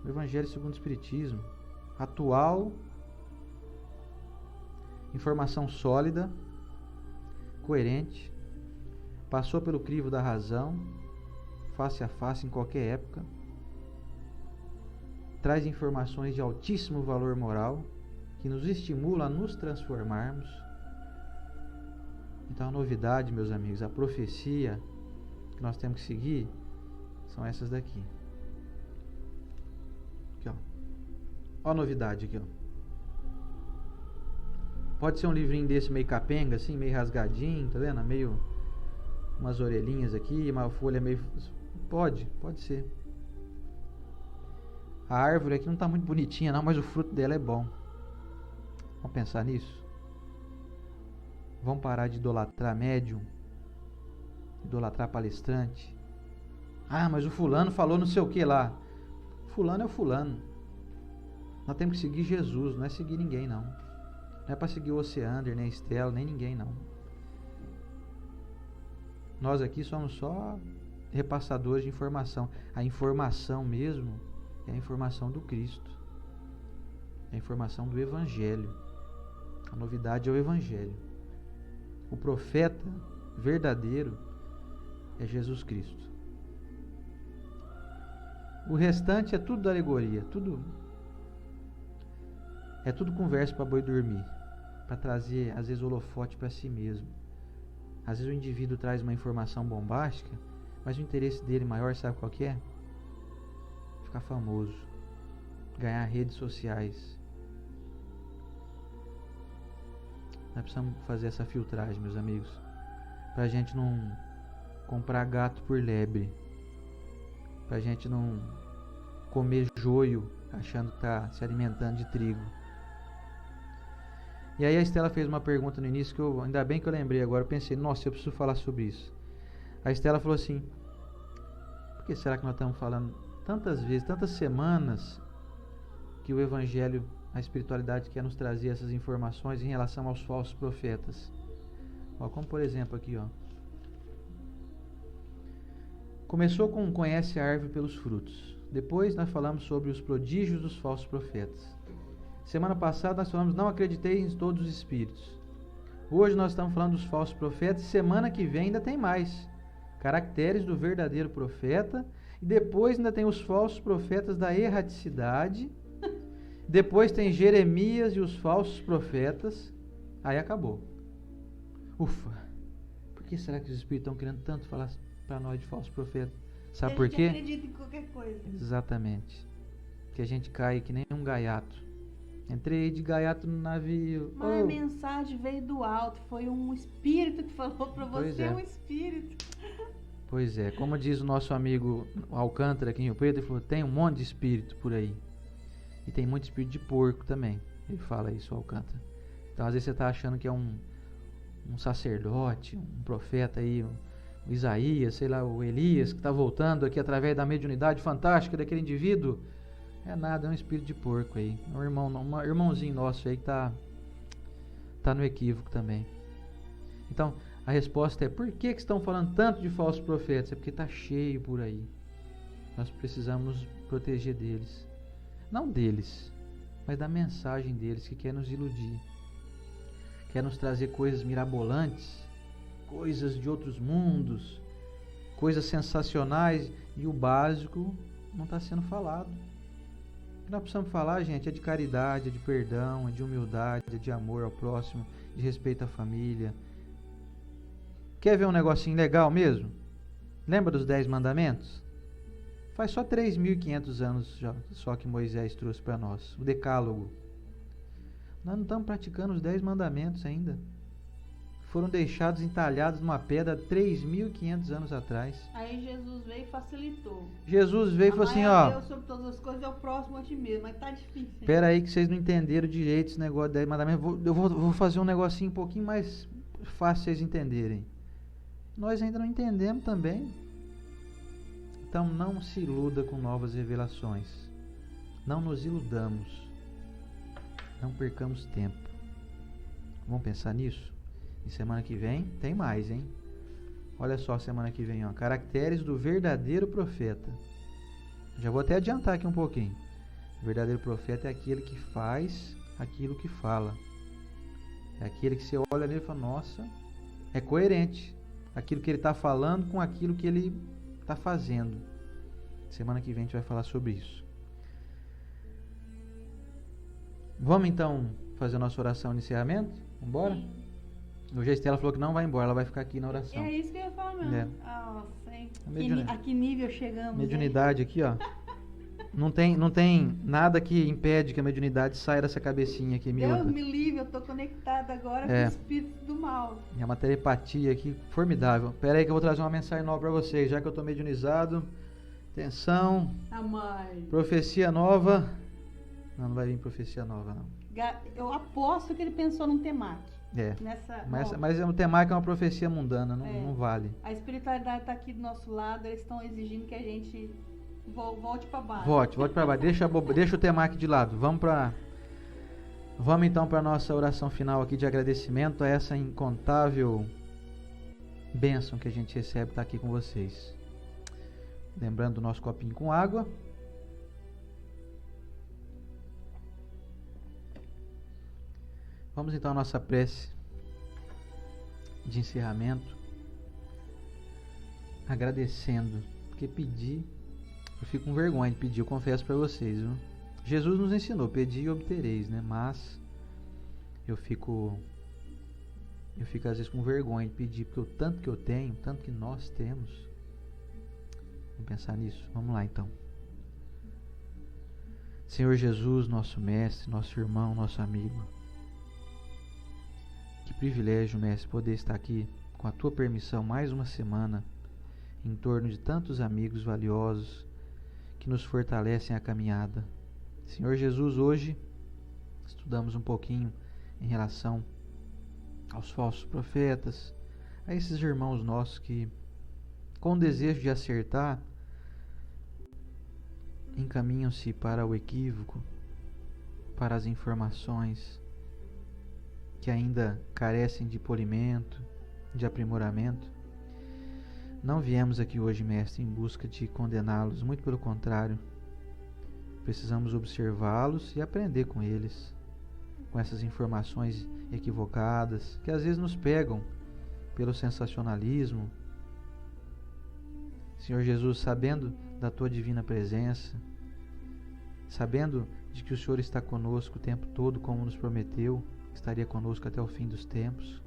Speaker 1: O Evangelho segundo o Espiritismo. Atual, informação sólida, coerente, passou pelo crivo da razão, face a face em qualquer época, traz informações de altíssimo valor moral, que nos estimula a nos transformarmos. Então a novidade, meus amigos, a profecia que nós temos que seguir são essas daqui. Aqui, ó. Ó a novidade aqui, ó. Pode ser um livrinho desse meio capenga, assim, meio rasgadinho, tá vendo? Meio umas orelhinhas aqui, uma folha meio... Pode ser. A árvore aqui não tá muito bonitinha não, mas o fruto dela é bom. Vamos pensar nisso? Vamos parar de idolatrar médium, idolatrar palestrante. Ah, mas o fulano falou não sei o que lá. Fulano é o fulano. Nós temos que seguir Jesus, não é seguir ninguém não. Não é para seguir o Oceander, nem a Estela, nem ninguém não. Nós aqui somos só repassadores de informação. A informação mesmo é a informação do Cristo. É a informação do Evangelho. A novidade é o Evangelho. O profeta verdadeiro é Jesus Cristo. O restante é tudo alegoria, é tudo conversa para boi dormir, para trazer às vezes holofote para si mesmo. Às vezes o indivíduo traz uma informação bombástica, mas o interesse dele maior, sabe qual que é? Ficar famoso, ganhar redes sociais. Nós precisamos fazer essa filtragem, meus amigos, para a gente não comprar gato por lebre, para a gente não comer joio achando que está se alimentando de trigo. E aí a Estela fez uma pergunta no início que ainda bem que eu lembrei agora, eu pensei, nossa, eu preciso falar sobre isso. A Estela falou assim, por que será que nós estamos falando tantas vezes, tantas semanas, que o Evangelho, a espiritualidade quer nos trazer essas informações em relação aos falsos profetas? Ó, como por exemplo aqui, ó. Começou com conhece a árvore pelos frutos. Depois nós falamos sobre os prodígios dos falsos profetas. Semana passada nós falamos não acreditei em todos os espíritos. Hoje nós estamos falando dos falsos profetas e semana que vem ainda tem mais. Caracteres do verdadeiro profeta. E depois ainda tem os falsos profetas da erraticidade. Depois tem Jeremias e os falsos profetas. Aí acabou. Ufa. Por que será que os espíritos estão querendo tanto falar para nós de falsos profetas? Sabe por quê?
Speaker 2: A gente acredita em qualquer coisa.
Speaker 1: Exatamente. Que a gente cai que nem um gaiato. Entrei de gaiato no navio.
Speaker 2: Mas a mensagem veio do alto. Foi um espírito que falou para você, um espírito.
Speaker 1: Pois é. Como diz o nosso amigo Alcântara aqui em Rio Preto, ele falou, tem um monte de espírito por aí. E tem muito espírito de porco também. Ele fala isso, o Alcântara. Então às vezes você está achando que é um sacerdote, um profeta aí, o Isaías, sei lá, o Elias, que está voltando aqui através da mediunidade fantástica daquele indivíduo. É nada, é um espírito de porco aí. É um irmãozinho nosso aí que tá no equívoco também. Então, a resposta é, por que estão falando tanto de falsos profetas? É porque está cheio por aí. Nós precisamos nos proteger deles. Não deles, mas da mensagem deles, que quer nos iludir. Quer nos trazer coisas mirabolantes, coisas de outros mundos, coisas sensacionais, e o básico não está sendo falado. O que nós precisamos falar, gente, é de caridade, é de perdão, é de humildade, é de amor ao próximo, de respeito à família. Quer ver um negocinho legal mesmo? Lembra dos 10 mandamentos? Faz só 3.500 anos só que Moisés trouxe para nós, o decálogo. Nós não estamos praticando os 10 mandamentos ainda. Foram deixados entalhados numa pedra 3.500 anos atrás.
Speaker 2: Aí Jesus veio e facilitou.
Speaker 1: Jesus veio e falou assim, ó,
Speaker 2: Deus sobre todas as coisas é o próximo a ti mesmo, mas tá difícil.
Speaker 1: Espera aí que vocês não entenderam direito esse negócio de 10 mandamentos. Eu vou fazer um negocinho um pouquinho mais fácil vocês entenderem. Nós ainda não entendemos também. Então não se iluda com novas revelações. Não nos iludamos. Não percamos tempo. Vamos pensar nisso? E semana que vem tem mais, hein? Olha só, semana que vem, ó. Caracteres do verdadeiro profeta. Já vou até adiantar aqui um pouquinho. O verdadeiro profeta é aquele que faz aquilo que fala. É aquele que você olha nele e fala, nossa, é coerente. Aquilo que ele está falando com aquilo que ele está fazendo. Semana que vem a gente vai falar sobre isso. Vamos então fazer a nossa oração de encerramento? Vamos embora?
Speaker 2: Sim.
Speaker 1: Hoje a Estela falou que não vai embora, ela vai ficar aqui na oração.
Speaker 2: É isso que eu ia falar mesmo.
Speaker 1: É.
Speaker 2: Nossa, hein?
Speaker 1: A
Speaker 2: A que nível chegamos?
Speaker 1: Mediunidade aqui, ó. Não tem nada que impede que a mediunidade saia dessa cabecinha aqui, miúda.
Speaker 2: Deus me livre, eu tô conectada agora com o espírito do mal.
Speaker 1: É uma telepatia aqui formidável. Pera aí que eu vou trazer uma mensagem nova para vocês, já que eu tô mediunizado. Atenção.
Speaker 2: A mãe.
Speaker 1: Profecia nova. Não vai vir profecia nova, não.
Speaker 2: Eu aposto que ele pensou num temaki.
Speaker 1: Mas o temaki é uma profecia mundana, não vale.
Speaker 2: A espiritualidade está aqui do nosso lado, eles estão exigindo que a gente volte para baixo.
Speaker 1: Volte para baixo. Deixa o temaki de lado. Vamos então para a nossa oração final aqui de agradecimento a essa incontável bênção que a gente recebe estar aqui com vocês. Lembrando do nosso copinho com água. Vamos então à nossa prece de encerramento, agradecendo, porque pedir, eu fico com vergonha de pedir, eu confesso para vocês, viu? Jesus nos ensinou, pedi e obtereis, né? Mas eu fico às vezes com vergonha de pedir, porque o tanto que eu tenho, o tanto que nós temos. Vamos pensar nisso, vamos lá então. Senhor Jesus, nosso mestre, nosso irmão, nosso amigo, que privilégio, mestre, poder estar aqui com a tua permissão mais uma semana em torno de tantos amigos valiosos que nos fortalecem a caminhada. Senhor Jesus, hoje estudamos um pouquinho em relação aos falsos profetas, a esses irmãos nossos que, com o desejo de acertar, encaminham-se para o equívoco, para as informações que ainda carecem de polimento, de aprimoramento. Não viemos aqui hoje, mestre, em busca de condená-los, muito pelo contrário. Precisamos observá-los e aprender com eles, com essas informações equivocadas, que às vezes nos pegam pelo sensacionalismo. Senhor Jesus, sabendo da tua divina presença, sabendo de que o Senhor está conosco o tempo todo, como nos prometeu, estaria conosco até o fim dos tempos,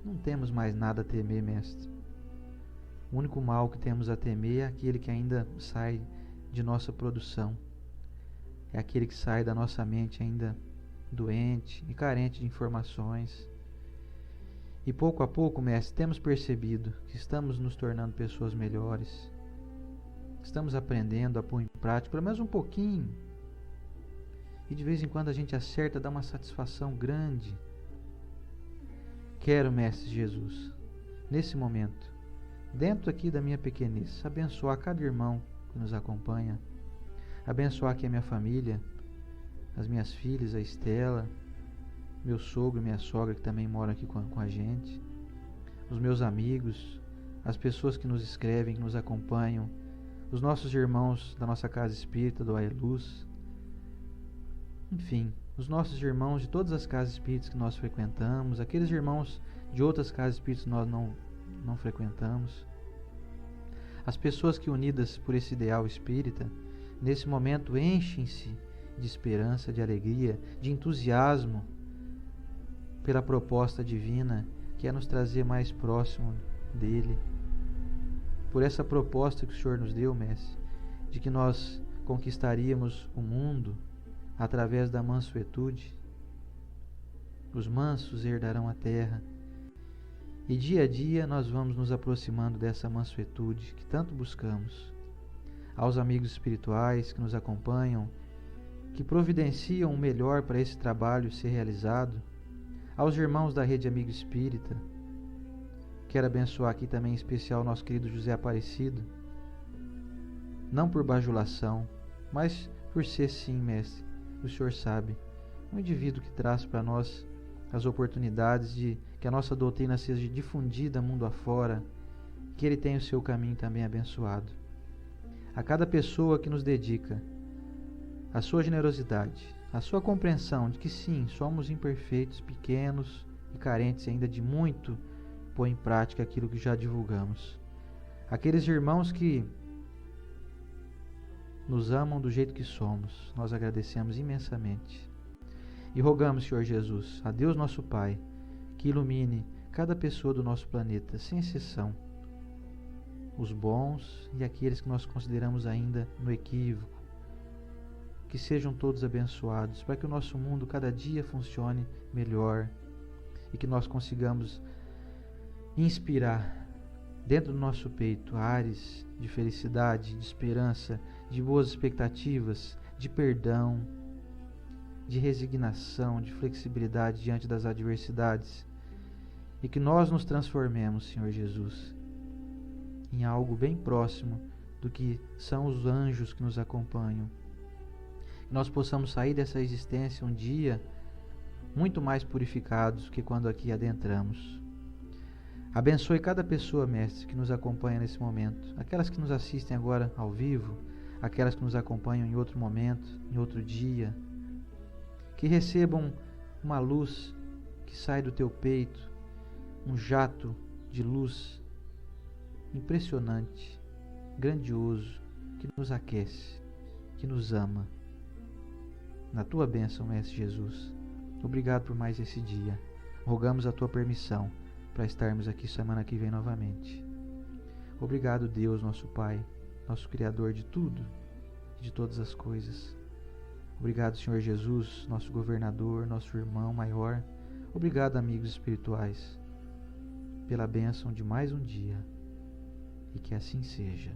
Speaker 1: não temos mais nada a temer, mestre. O único mal que temos a temer é aquele que ainda sai de nossa produção, é aquele que sai da nossa mente ainda doente e carente de informações. E pouco a pouco, mestre, temos percebido que estamos nos tornando pessoas melhores, estamos aprendendo a pôr em prática, pelo menos um pouquinho. E de vez em quando a gente acerta, dá uma satisfação grande. Quero, Mestre Jesus, nesse momento, dentro aqui da minha pequenez, abençoar cada irmão que nos acompanha, abençoar aqui a minha família, as minhas filhas, a Estela, meu sogro e minha sogra que também moram aqui com a gente, os meus amigos, as pessoas que nos escrevem, que nos acompanham, os nossos irmãos da nossa casa espírita, do Aeluz, enfim, os nossos irmãos de todas as casas espíritas que nós frequentamos, aqueles irmãos de outras casas espíritas que nós não frequentamos, as pessoas que, unidas por esse ideal espírita, nesse momento enchem-se de esperança, de alegria, de entusiasmo pela proposta divina que é nos trazer mais próximo dele, por essa proposta que o Senhor nos deu, mestre, de que nós conquistaríamos o mundo através da mansuetude. Os mansos herdarão a terra. E dia a dia nós vamos nos aproximando dessa mansuetude que tanto buscamos. Aos amigos espirituais que nos acompanham, que providenciam o melhor para esse trabalho ser realizado, aos irmãos da Rede Amigo Espírita, quero abençoar aqui também em especial o nosso querido José Aparecido, não por bajulação, mas por ser sim, mestre, o Senhor sabe, um indivíduo que traz para nós as oportunidades de que a nossa doutrina seja difundida mundo afora, que ele tenha o seu caminho também abençoado. A cada pessoa que nos dedica a sua generosidade, a sua compreensão de que sim, somos imperfeitos, pequenos e carentes ainda de muito pôr em prática aquilo que já divulgamos. Aqueles irmãos que nos amam do jeito que somos, nós agradecemos imensamente. E rogamos, Senhor Jesus, a Deus nosso Pai, que ilumine cada pessoa do nosso planeta, sem exceção, os bons e aqueles que nós consideramos ainda no equívoco, que sejam todos abençoados, para que o nosso mundo cada dia funcione melhor e que nós consigamos inspirar dentro do nosso peito ares de felicidade, de esperança, de boas expectativas, de perdão, de resignação, de flexibilidade diante das adversidades, e que nós nos transformemos, Senhor Jesus, em algo bem próximo do que são os anjos que nos acompanham. Que nós possamos sair dessa existência um dia muito mais purificados que quando aqui adentramos. Abençoe cada pessoa, Mestre, que nos acompanha nesse momento, aquelas que nos assistem agora ao vivo, aquelas que nos acompanham em outro momento, em outro dia, que recebam uma luz que sai do teu peito, um jato de luz impressionante, grandioso, que nos aquece, que nos ama. Na tua bênção, Mestre Jesus, obrigado por mais esse dia. Rogamos a tua permissão para estarmos aqui semana que vem novamente. Obrigado, Deus, nosso Pai, nosso Criador de tudo e de todas as coisas. Obrigado, Senhor Jesus, nosso governador, nosso irmão maior. Obrigado, amigos espirituais, pela bênção de mais um dia. E que assim seja.